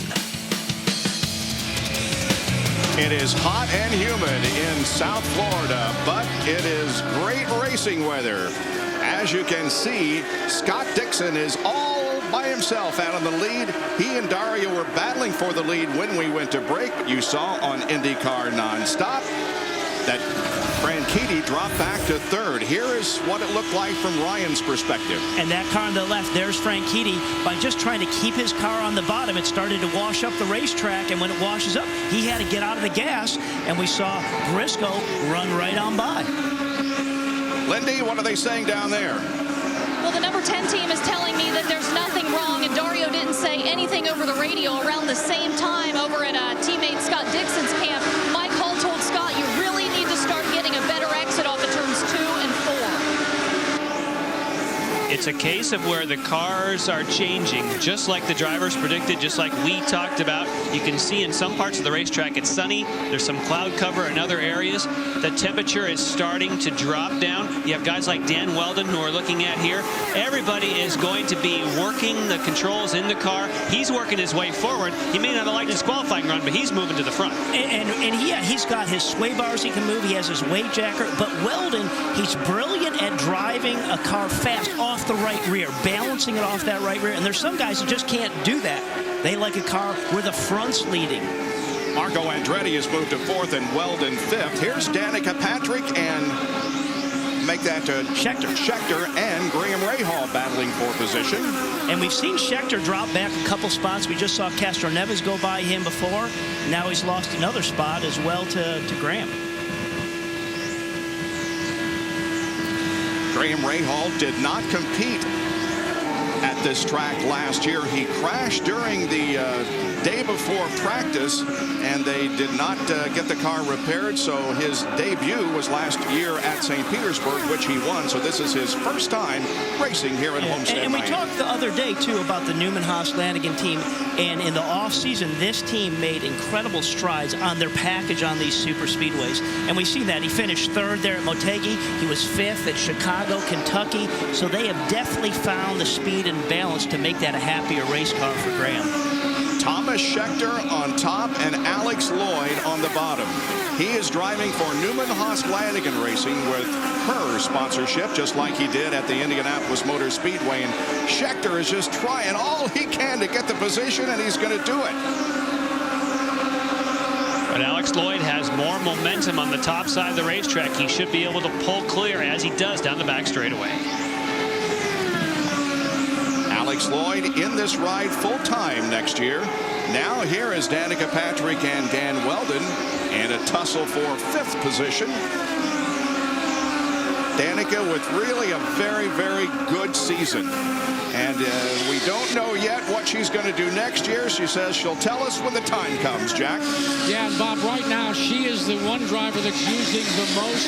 It is hot and humid in South Florida, but it is great racing weather. As you can see, Scott Dixon is all by himself out in the lead. He and Dario were battling for the lead when we went to break. You saw on IndyCar nonstop that Franchitti dropped back to 3rd. Here is what it looked like from Ryan's perspective. And that car on the left, there's Franchitti. By just trying to keep his car on the bottom, it started to wash up the racetrack, and when it washes up, he had to get out of the gas, and we saw Briscoe run right on by. Lindy, what are they saying down there? Well, the number 10 team is telling me that there's nothing wrong. In Dario, around the same time over at teammate Scott Dixon's camp, Mike Hull told Scott, you really need to start getting a better exit off of turns 2 and 4. It's a case of where the cars are changing, just like the drivers predicted, just like we talked about. You can see in some parts of the racetrack it's sunny. There's some cloud cover in other areas. The temperature is starting to drop down. You have guys like Dan Weldon who are looking at here. Everybody is going to be working the controls in the car. He's working his way forward. He may not have liked his qualifying run, but he's moving to the front. And yeah, he's got his sway bars he can move. He has his weight jacker. But Weldon, he's brilliant at driving a car fast off the right rear, balancing it off that right rear. And there's some guys that just can't do that. They like a car where the front's leading. Marco Andretti has moved to 4th and Weldon 5th. Here's Danica Patrick and make that Scheckter and Graham Rahal battling for position. And we've seen Scheckter drop back a couple spots. We just saw Castro Neves go by him before. Now he's lost another spot as well to Graham. Graham Rahal did not compete at this track last year. He crashed during the day before practice, and they did not get the car repaired, so his debut was last year at St. Petersburg, which he won. So this is his first time racing here at Homestead. And we talked the other day, too, about the Newman-Haas-Lanigan team, and in the offseason, this team made incredible strides on their package on these super speedways, and we see that. He finished 3rd there at Motegi. He was 5th at Chicago, Kentucky, so they have definitely found the speed and balance to make that a happier race car for Graham. Thomas Scheckter on top and Alex Lloyd on the bottom. He is driving for Newman-Haas-Lanigan Racing with her sponsorship, just like he did at the Indianapolis Motor Speedway. And Scheckter is just trying all he can to get the position, and he's going to do it. But Alex Lloyd has more momentum on the top side of the racetrack. He should be able to pull clear, as he does, down the back straightaway. Alex Lloyd in this ride full-time next year. Now here is Danica Patrick and Dan Weldon in a tussle for 5th position. Danica with really a very, very good season. And we don't know yet what she's going to do next year. She says she'll tell us when the time comes, Jack. Yeah, and Bob, right now, she is the one driver that's using the most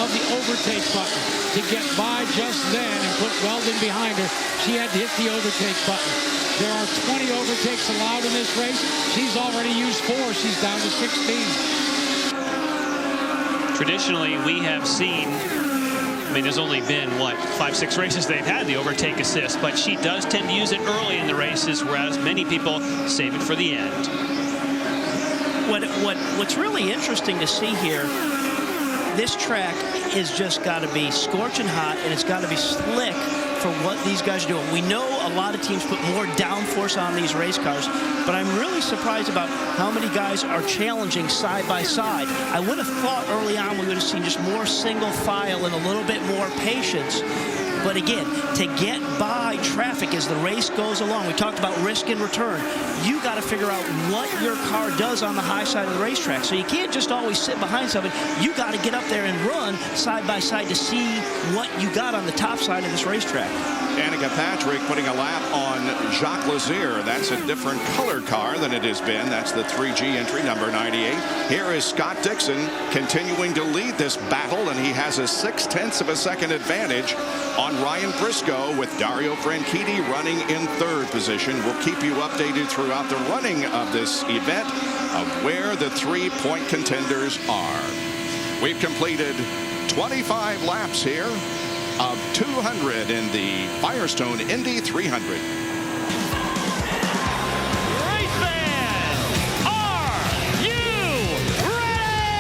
of the overtake button to get by just then and put Weldon behind her. She had to hit the overtake button. There are 20 overtakes allowed in this race. She's already used 4. She's down to 16. Traditionally, we have seen, I mean, there's only been, 5-6 races they've had the overtake assist, but she does tend to use it early in the races, whereas many people save it for the end. What's really interesting to see here, this track has just got to be scorching hot, and it's got to be slick for what these guys are doing. We know a lot of teams put more downforce on these race cars, but I'm really surprised about how many guys are challenging side by side. I would have thought early on we would have seen just more single file and a little bit more patience. But again, to get by traffic as the race goes along, we talked about risk and return. You got to figure out what your car does on the high side of the racetrack. So you can't just always sit behind something. You got to get up there and run side by side to see what you got on the top side of this racetrack. Danica Patrick putting a lap on Jacques Lazier. That's a different color car than it has been. That's the 3G entry, number 98. Here is Scott Dixon continuing to lead this battle, and he has a 0.6 of a second advantage on Ryan Briscoe, with Dario Franchitti running in 3rd position. We'll keep you updated throughout the running of this event of where the 3-point contenders are. We've completed 25 laps here of 200 in the Firestone Indy 300. Race fans, are you ready?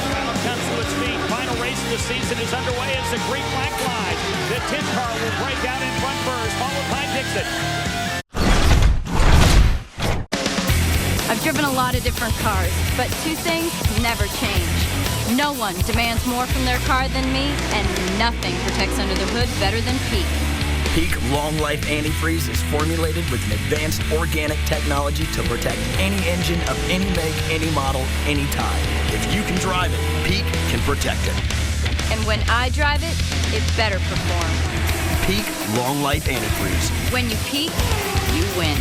Crowd comes to its feet. Final race of the season is underway as the green flag flies. The 10 car will break out in front first, followed by Dixon. I've driven a lot of different cars, but 2 things never change. No one demands more from their car than me, and nothing protects under the hood better than Peak. Peak Long Life Antifreeze is formulated with an advanced organic technology to protect any engine of any make, any model, anytime. If you can drive it, Peak can protect it. And when I drive it, it better perform. Peak Long Life Antifreeze. When you peak, you win.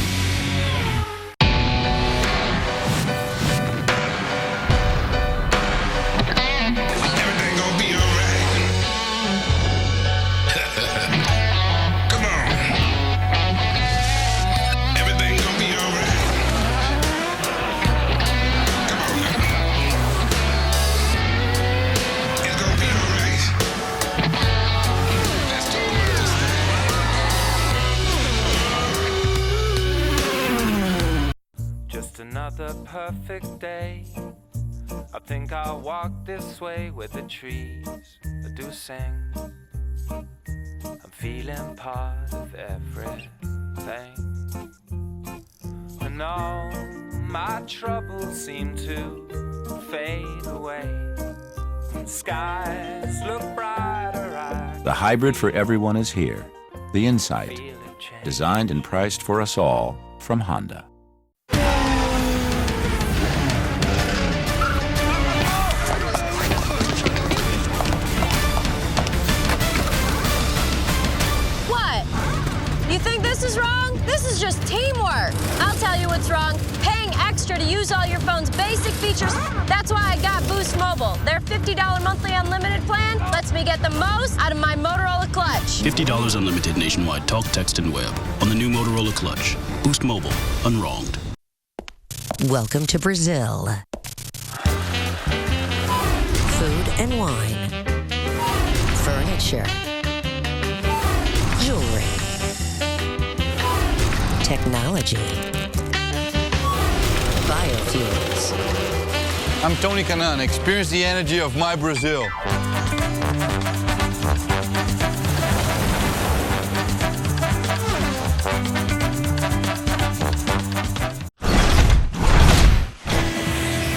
Another perfect day. I think I'll walk this way where the trees do sing. I'm feeling part of everything, and all my troubles seem to fade away. Skies look brighter. The hybrid for everyone is here. The Insight, designed and priced for us all from Honda. You think this is wrong? This is just teamwork. I'll tell you what's wrong. Paying extra to use all your phone's basic features. That's why I got Boost Mobile. Their $50 monthly unlimited plan lets me get the most out of my Motorola Clutch. $50 unlimited nationwide talk, text, and web on the new Motorola Clutch. Boost Mobile, unwronged. Welcome to Brazil. Food and wine. Furniture. Jewelry. Technology. Biofuels. I'm Tony Canan. Experience the energy of my Brazil.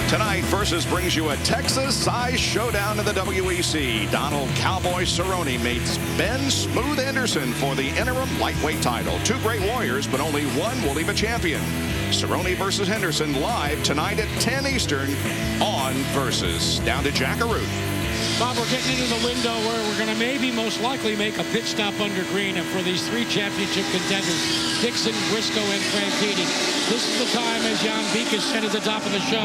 Tonight, Versus brings you a Texas-sized showdown in the WEC. Donald Cowboy Cerrone meets Ben Smooth Anderson for the interim lightweight title. Two great warriors, but only one will leave a champion. Cerrone versus Henderson live tonight at 10 Eastern on Versus. Down to Jackaroo. Bob, we're getting into the window where we're going to maybe most likely make a pit stop under green. And for these three championship contenders, Dixon, Briscoe, and Franchitti, this is the time, as Jan Beek has said at the top of the show,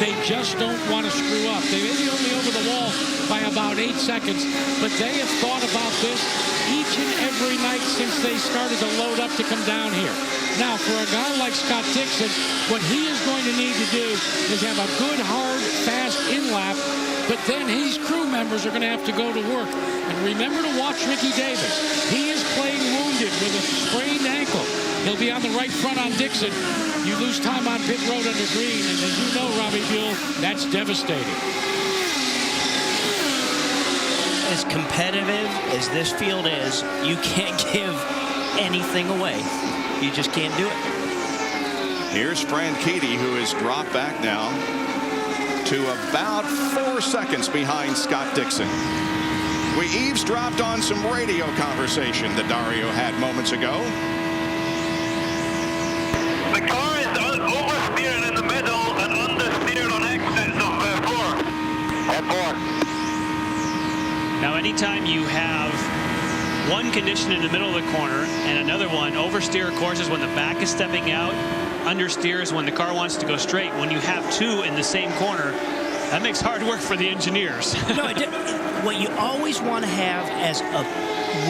they just don't want to screw up. They may be only over the wall by about 8 seconds, but they have thought about this each and every night since they started to load up to come down here. Now, for a guy like Scott Dixon, what he is going to need to do is have a good, hard, fast in-lap, but then his crew members are going to have to go to work. And remember to watch Ricky Davis. He is playing wounded with a sprained ankle. He'll be on the right front on Dixon. You lose time on pit road under green, and as you know, Robbie Buell, that's devastating. As competitive as this field is, you can't give anything away. You just can't do it. Here's Franchitti, who has dropped back now to about 4 seconds behind Scott Dixon. We eavesdropped on some radio conversation that Dario had moments ago. The car is oversteered in the middle and understeered on exit number 4. Now, anytime you have one condition in the middle of the corner and another one, oversteer, of course, is when the back is stepping out. Understeer is when the car wants to go straight. When you have two in the same corner, that makes hard work for the engineers. No, what you always want to have as a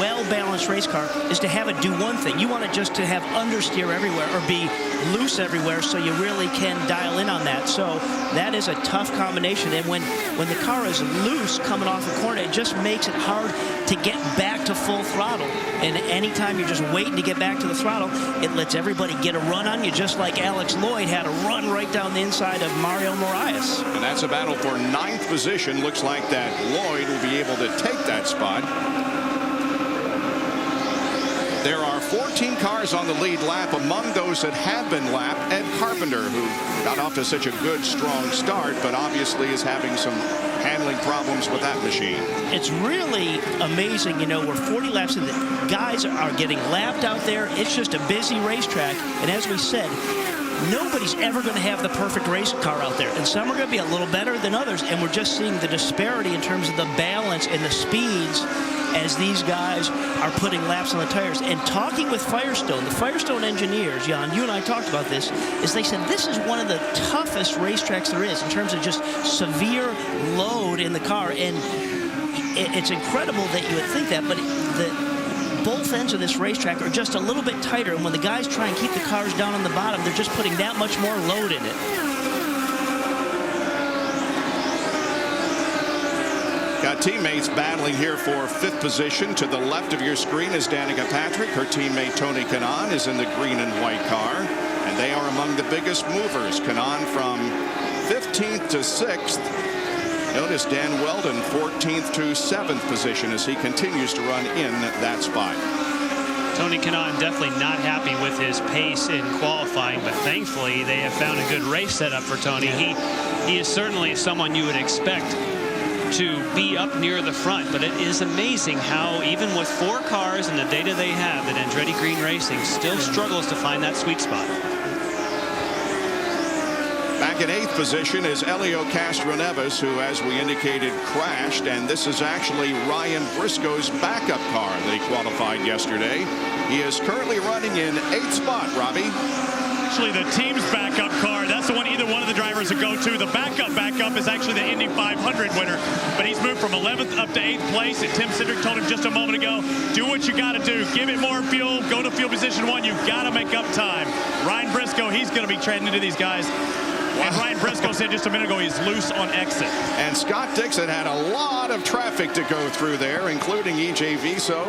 well-balanced race car is to have it do one thing. You want it just to have understeer everywhere or be loose everywhere, so you really can dial in on that. So that is a tough combination. And when the car is loose coming off the corner, it just makes it hard to get back to full throttle. And anytime you're just waiting to get back to the throttle, it lets everybody get a run on you, just like Alex Lloyd had a run right down the inside of Mario Moraes. And that's a battle for 9th position. Looks like that Lloyd will be able to take that spot. There are 14 cars on the lead lap. Among those that have been lapped, Ed Carpenter, who got off to such a good, strong start, but obviously is having some handling problems with that machine. It's really amazing, you know, we're 40 laps in. The guys are getting lapped out there. It's just a busy racetrack. And as we said, nobody's ever going to have the perfect race car out there. And some are going to be a little better than others. And we're just seeing the disparity in terms of the balance and the speeds. as these guys are putting laps on the tires. And talking with Firestone, the Firestone engineers, Jan, you and I talked about this, is they said this is one of the toughest racetracks there is in terms of just severe load in the car. And it's incredible that you would think that, but both ends of this racetrack are just a little bit tighter. And when the guys try and keep the cars down on the bottom, they're just putting that much more load in it. Got teammates battling here for 5th position. To the left of your screen is Danica Patrick. Her teammate Tony Kanaan is in the green and white car, and they are among the biggest movers. Kanaan from 15th to 6th. Notice Dan Weldon 14th to 7th position as he continues to run in that spot. Tony Kanaan definitely not happy with his pace in qualifying, but thankfully they have found a good race setup for Tony. He is certainly someone you would expect to be up near the front, but it is amazing how even with 4 cars and the data they have, that Andretti Green Racing still struggles to find that sweet spot. Back in 8th position is Elio Castroneves, who, as we indicated, crashed, and this is actually Ryan Briscoe's backup car that he qualified yesterday. He is currently running in 8th spot, Robbie. Actually, the team's backup car, that's the one either one of the drivers would go to. The backup is actually the Indy 500 winner, but he's moved from 11th up to 8th place. And Tim Cindric told him just a moment ago, do what you got to do. Give it more fuel. Go to field position 1. You've got to make up time. Ryan Briscoe, he's going to be trading into these guys. Wow. And Ryan Briscoe said just a minute ago he's loose on exit. And Scott Dixon had a lot of traffic to go through there, including EJ Viso,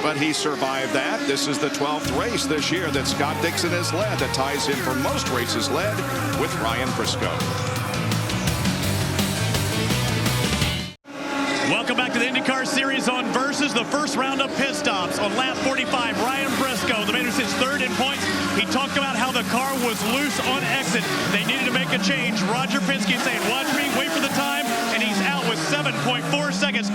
but he survived that. This is the 12th race this year that Scott Dixon has led. That ties him for most races led with Ryan Briscoe. Welcome back to the IndyCar Series on Versus. The first round of pit stops on lap 45. Ryan Briscoe, the man who sits 3rd in points. He talked about how the car was loose on exit. They needed to make a change. Roger Penske saying, watch me, wait for the time, and he's out with 7.4 seconds.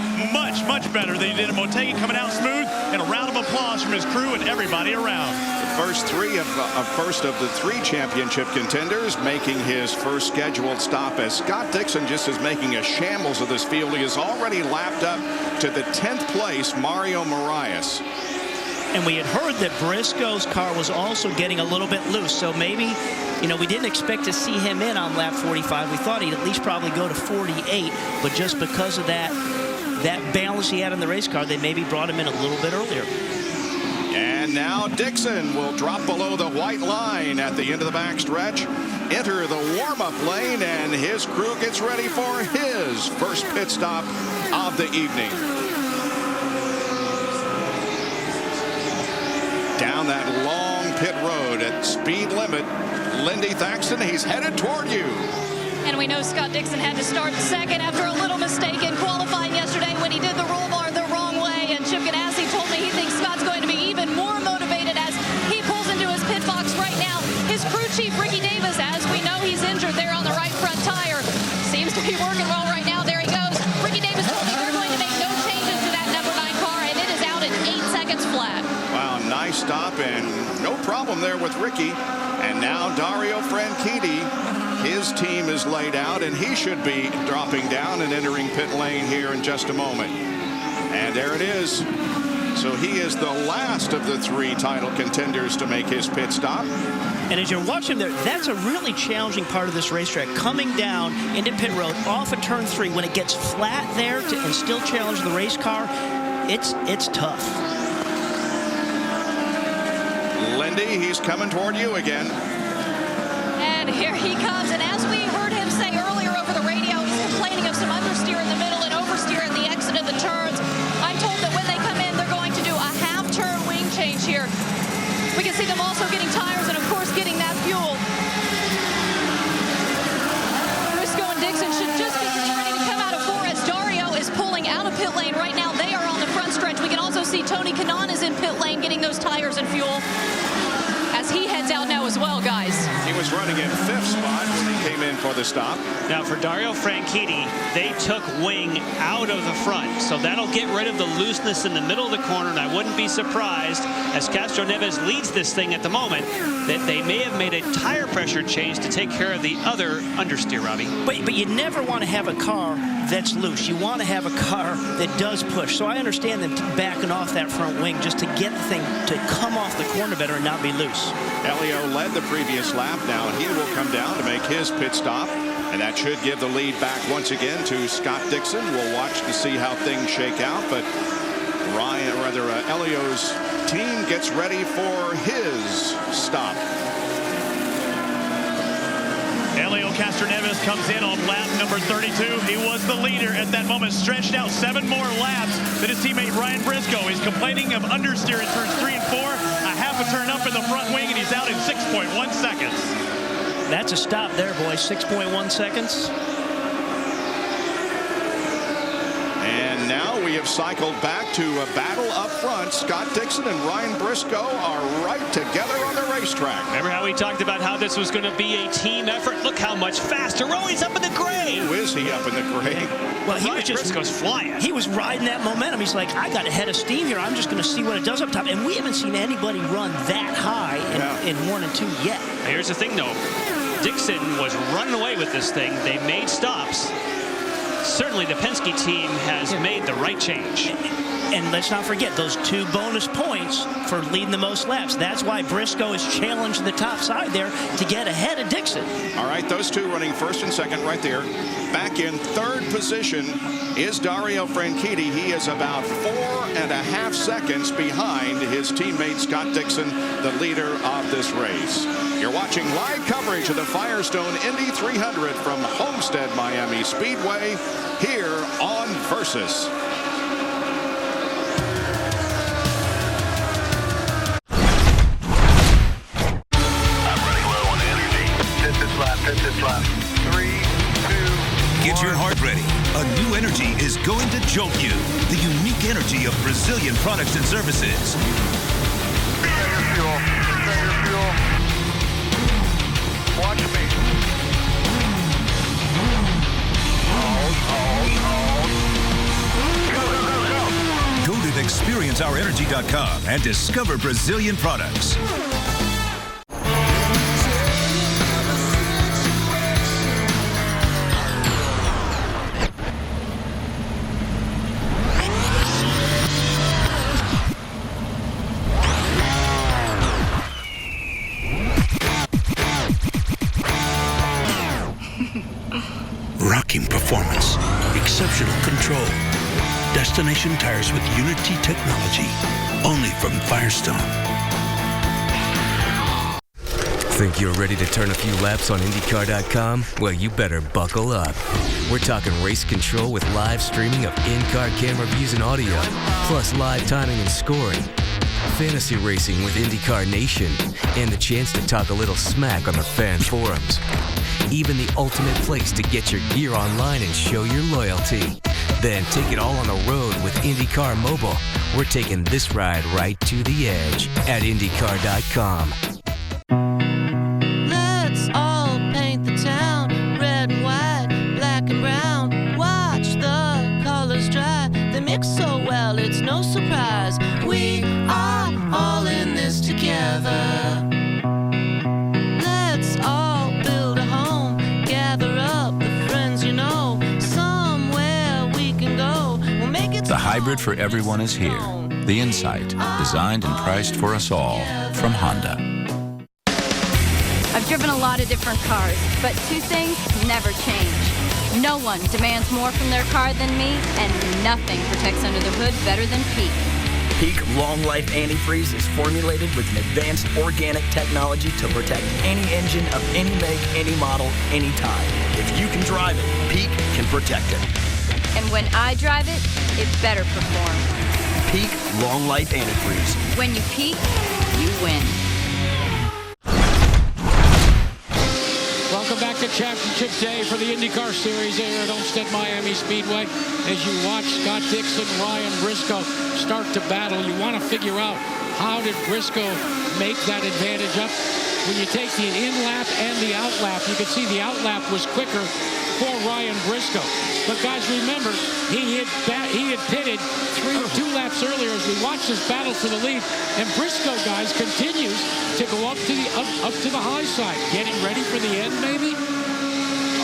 Much better than he did at Motegi, coming out smooth, and a round of applause from his crew and everybody around. The first of the 3 championship contenders making his first scheduled stop, as Scott Dixon just is making a shambles of this field. He has already lapped up to the 10th place Mario Moraes. And we had heard that Briscoe's car was also getting a little bit loose. So maybe, we didn't expect to see him in on lap 45. We thought he'd at least probably go to 48. But just because of that balance he had in the race car, they maybe brought him in a little bit earlier. And now Dixon will drop below the white line at the end of the backstretch, enter the warm-up lane, and his crew gets ready for his first pit stop of the evening. Down that long pit road at speed limit, Lindy Thaxton, he's headed toward you. And we know Scott Dixon had to start second after a little mistake in qualifying yesterday when he did the roll bar the wrong way. And Chip Ganassi told me he thinks Scott's going to be even more motivated as he pulls into his pit box right now. His crew chief, Ricky Davis, as we know he's injured there on the right front tire, seems to be working well right now. There he goes. Ricky Davis told me they're going to make no changes to that number 9 car, and it is out in 8 seconds flat. Wow, nice stop, and no problem there with Ricky. And now Dario Franchitti, his team is laid out, and he should be dropping down and entering pit lane here in just a moment. And there it is. So he is the last of the 3 title contenders to make his pit stop. And as you're watching there, that's a really challenging part of this racetrack. Coming down into pit road off of turn 3, when it gets flat there and still challenge the race car, it's tough. Lindy, he's coming toward you again. And here he comes. And as we heard him say earlier over the radio, he's complaining of some understeer in the middle and oversteer at the exit of the turns. I'm told that when they come in, they're going to do a half-turn wing change here. We can see them also getting tires and, of course, getting that fuel. Briscoe and Dixon should just be getting ready to come out of 4 as Dario is pulling out of pit lane right now. They are on the front stretch. We can also see Tony Kanaan is in pit lane getting those tires and fuel as he heads out now as well, guys. He was running in 5th spot when he came in for the stop. Now for Dario Franchitti, they took wing out of the front, so that'll get rid of the looseness in the middle of the corner, and I wouldn't be surprised, as Castroneves leads this thing at the moment, that they may have made a tire pressure change to take care of the other understeer, Robbie. But you never want to have a car that's loose. You want to have a car that does push. So I understand them backing off that front wing just to get the thing to come off the corner better and not be loose. Elio led the previous lap. Now he will come down to make his pit stop. And that should give the lead back once again to Scott Dixon. We'll watch to see how things shake out. But Elio's team gets ready for his stop. Elio Castroneves comes in on lap number 32. He was the leader at that moment, stretched out 7 more laps than his teammate Ryan Briscoe. He's complaining of understeer in turns 3 and 4, a half a turn up in the front wing, and he's out in 6.1 seconds. That's a stop there, boys. 6.1 seconds. And now we have cycled back to a battle up front. Scott Dixon and Ryan Briscoe are right together on the racetrack. Remember how we talked about how this was going to be a team effort? Look how much faster. Oh, he's up in the gray. Who is he up in the gray? Well, he Ryan was just Briscoe's flying. He was riding that momentum. He's like, I got a head of steam here. I'm just going to see what it does up top. And we haven't seen anybody run that high in 1 and 2 yet. Here's the thing, though. Dixon was running away with this thing. They made stops. Certainly the Penske team has made the right change. And let's not forget those 2 bonus points for leading the most laps. That's why Briscoe is challenging the top side there to get ahead of Dixon. All right, those 2 running first and second right there. Back in 3rd position is Dario Franchitti. He is about 4.5 seconds behind his teammate Scott Dixon, the leader of this race. You're watching live coverage of the Firestone Indy 300 from Homestead, Miami Speedway, here on Versus. Get your heart ready. A new energy is going to jolt you. The unique energy of Brazilian products and services. Watch me. Go to experienceourenergy.com and discover Brazilian products. Rocking performance, exceptional control. Destination tires with Unity technology, only from Firestone. Think you're ready to turn a few laps on IndyCar.com? Well, you better buckle up. We're talking race control with live streaming of in-car camera views and audio, plus live timing and scoring. Fantasy racing with IndyCar Nation, and the chance to talk a little smack on the fan forums. Even the ultimate place to get your gear online and show your loyalty. Then take it all on the road with IndyCar Mobile. We're taking this ride right to the edge at IndyCar.com. Let's all paint the town red and white, black and brown. Watch the colors dry. They mix so well, it's no surprise. We are all in this together. Let's all build a home, gather up the friends you know. Somewhere we can go. We'll make it. The hybrid for everyone is here. The Insight, designed and priced for us all from Honda. I've driven a lot of different cars, but 2 things never change. No one demands more from their car than me, and nothing protects under the hood better than Peak. Peak Long Life Antifreeze is formulated with an advanced organic technology to protect any engine of any make, any model, anytime. If you can drive it, Peak can protect it. And when I drive it, it better perform. Peak Long Life Antifreeze. When you peak, you win. Welcome back to Championship Day for the IndyCar Series here at Homestead, Miami Speedway. As you watch Scott Dixon, Ryan Briscoe start to battle, you want to figure out how did Briscoe make that advantage up. When you take the in-lap and the out-lap, you can see the out-lap was quicker for Ryan Briscoe. But guys, remember, he had pitted 2 laps earlier as we watch this battle for the lead. And Briscoe, guys, continues to go up to the high side. Getting ready for the end, maybe?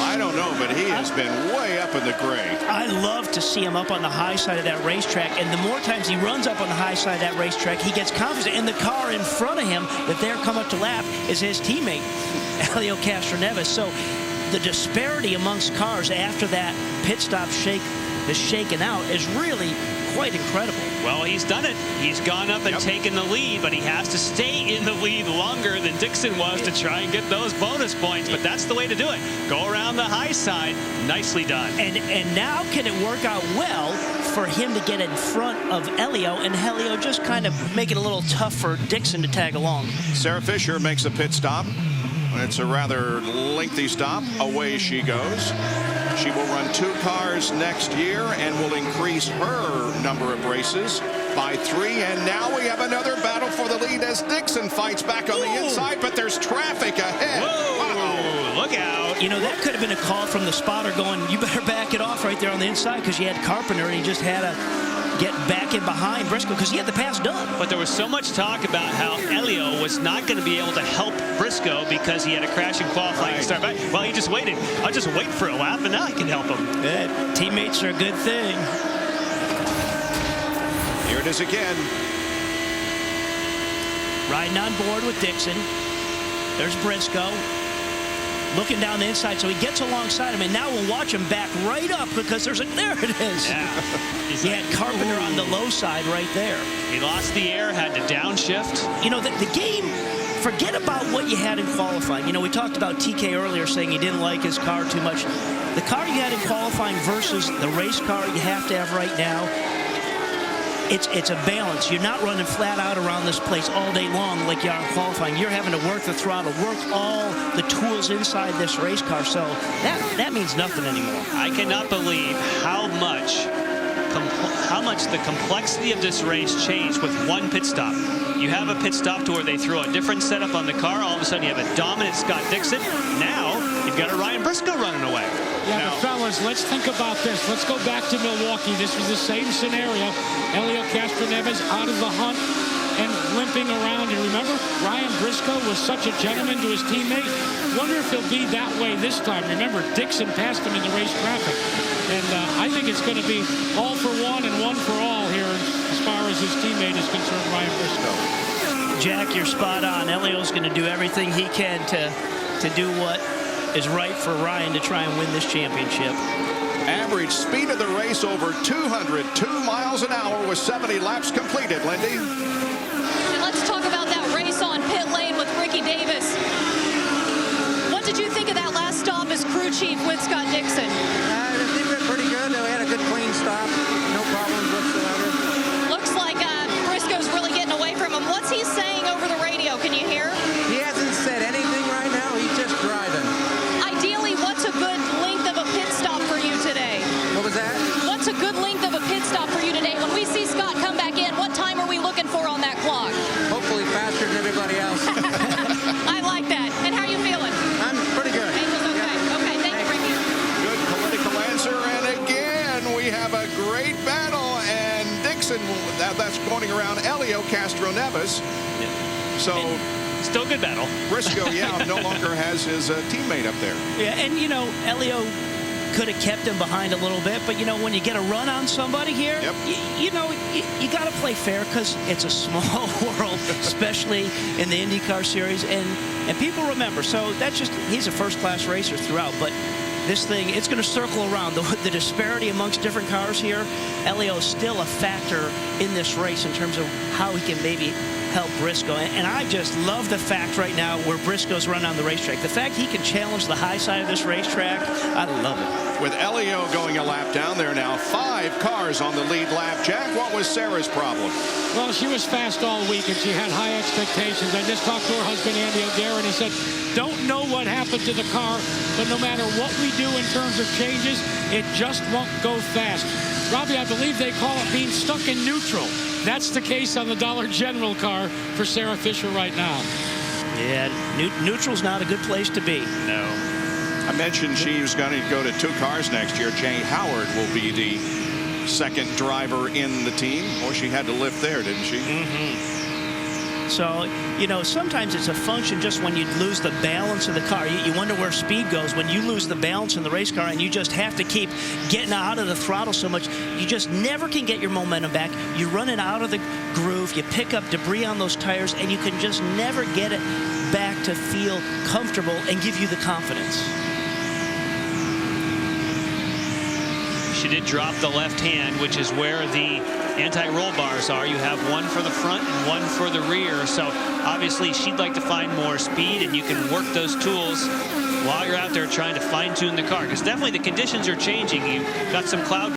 I I don't know, but he has been way up in the gray. I love to see him up on the high side of that racetrack, and the more times he runs up on the high side of that racetrack, he gets confident. And the car in front of him that they're coming up to lap is his teammate, Helio Castroneves. So the disparity amongst cars after that pit stop is shaken out is really quite incredible. Well, he's done it. He's gone up and taken the lead, but he has to stay in the lead longer than Dixon was to try and get those bonus points. But that's the way to do it. Go around the high side. Nicely done. And now can it work out well for him to get in front of Helio, and Helio just kind of make it a little tough for Dixon to tag along. Sarah Fisher makes a pit stop. It's a rather lengthy stop. Away she goes. She will run 2 cars next year and will increase her number of races by 3. And now we have another battle for the lead as Dixon fights back on the inside, but there's traffic ahead. Whoa, look out. You know, that could have been a call from the spotter going, you better back it off right there on the inside, because you had Carpenter and he just had to get back in behind Briscoe because he had the pass done. But there was so much talk about how Helio was not going to be able to help Briscoe because he had a crash in qualifying start back. Well, he just waited. I'll just wait for a lap and now I can help him. Yeah, teammates are a good thing. Here it is again. Riding on board with Dixon. There's Briscoe. Looking down the inside, so he gets alongside him, and now we'll watch him back right up because there it is. Yeah. He had Carpenter on the low side right there. He lost the air, had to downshift. You know, the game, forget about what you had in qualifying. You know, we talked about TK earlier saying he didn't like his car too much. The car you had in qualifying versus the race car you have to have right now, it's a balance. You're not running flat out around this place all day long like you are in qualifying. You're having to work the throttle, work all the tools inside this race car. So that means nothing anymore. I cannot believe how much the complexity of this race changed with one pit stop. You have a pit stop to where they throw a different setup on the car. All of a sudden you have a dominant Scott Dixon. Now you've got a Ryan Briscoe running away. Yeah, but fellas, let's think about this. Let's go back to Milwaukee. This was the same scenario. Helio Castroneves out of the hunt and limping around. And remember, Ryan Briscoe was such a gentleman to his teammate. Wonder if he'll be that way this time. Remember, Dixon passed him in the race traffic. And I think it's going to be all for one and one for all here as far as his teammate is concerned, Ryan Briscoe. Jack, you're spot on. Helio's going to do everything he can to do what is right for Ryan to try and win this championship. Average speed of the race over 202 miles an hour with 70 laps completed, Lindy. And let's talk about that race on pit lane with Ricky Davis. What did you think of that last stop as crew chief with Scott Dixon? I think we went pretty good. We had a good clean stop. No problems whatsoever. Looks like Briscoe's really getting away from him. What's he saying over the radio? Can you hear? He hasn't said anything right now. He's just driving. Ideally, what's a good length of a pit stop for you today? What was that? What's a good length of a pit stop for you today? When we see Scott come back in, what time are we looking for on that clock? Hopefully faster than everybody else. I like that. And how are you feeling? I'm pretty good. Okay. Okay, thank you, Ricky. Good political answer. And again, we have a great battle. And Dixon, that's going around Helio Castroneves. So... Still good battle. Briscoe, no longer has his teammate up there. Yeah, and, you know, Helio could have kept him behind a little bit, but, you know, when you get a run on somebody here, you got to play fair because it's a small world, especially in the IndyCar series, and people remember. So that's just, he's a first-class racer throughout, but this thing, it's going to circle around. The disparity amongst different cars here, Helio is still a factor in this race in terms of how he can maybe help Briscoe. And I just love the fact right now where Briscoe's run on the racetrack. The fact he can challenge the high side of this racetrack, I love it. With Helio going a lap down there now, 5 cars on the lead lap. Jack, what was Sarah's problem? Well, she was fast all week and she had high expectations. I just talked to her husband, Andy O'Gara, and he said, don't know what happened to the car, but no matter what we do in terms of changes, it just won't go fast. Robbie, I believe they call it being stuck in neutral. That's the case on the Dollar General car for Sarah Fisher right now. Yeah, neutral's not a good place to be. No. I mentioned she's going to go to 2 cars next year. Jay Howard will be the second driver in the team. Well, she had to lift there, didn't she? Mm-hmm. So, you know, sometimes it's a function just when you lose the balance of the car. You wonder where speed goes when you lose the balance in the race car and you just have to keep getting out of the throttle so much. You just never can get your momentum back. You're running out of the groove. You pick up debris on those tires, and you can just never get it back to feel comfortable and give you the confidence. She did drop the left hand, which is where the anti-roll bars are. You have one for the front and one for the rear. So obviously she'd like to find more speed, and you can work those tools while you're out there trying to fine-tune the car, because definitely the conditions are changing. You've got some cloud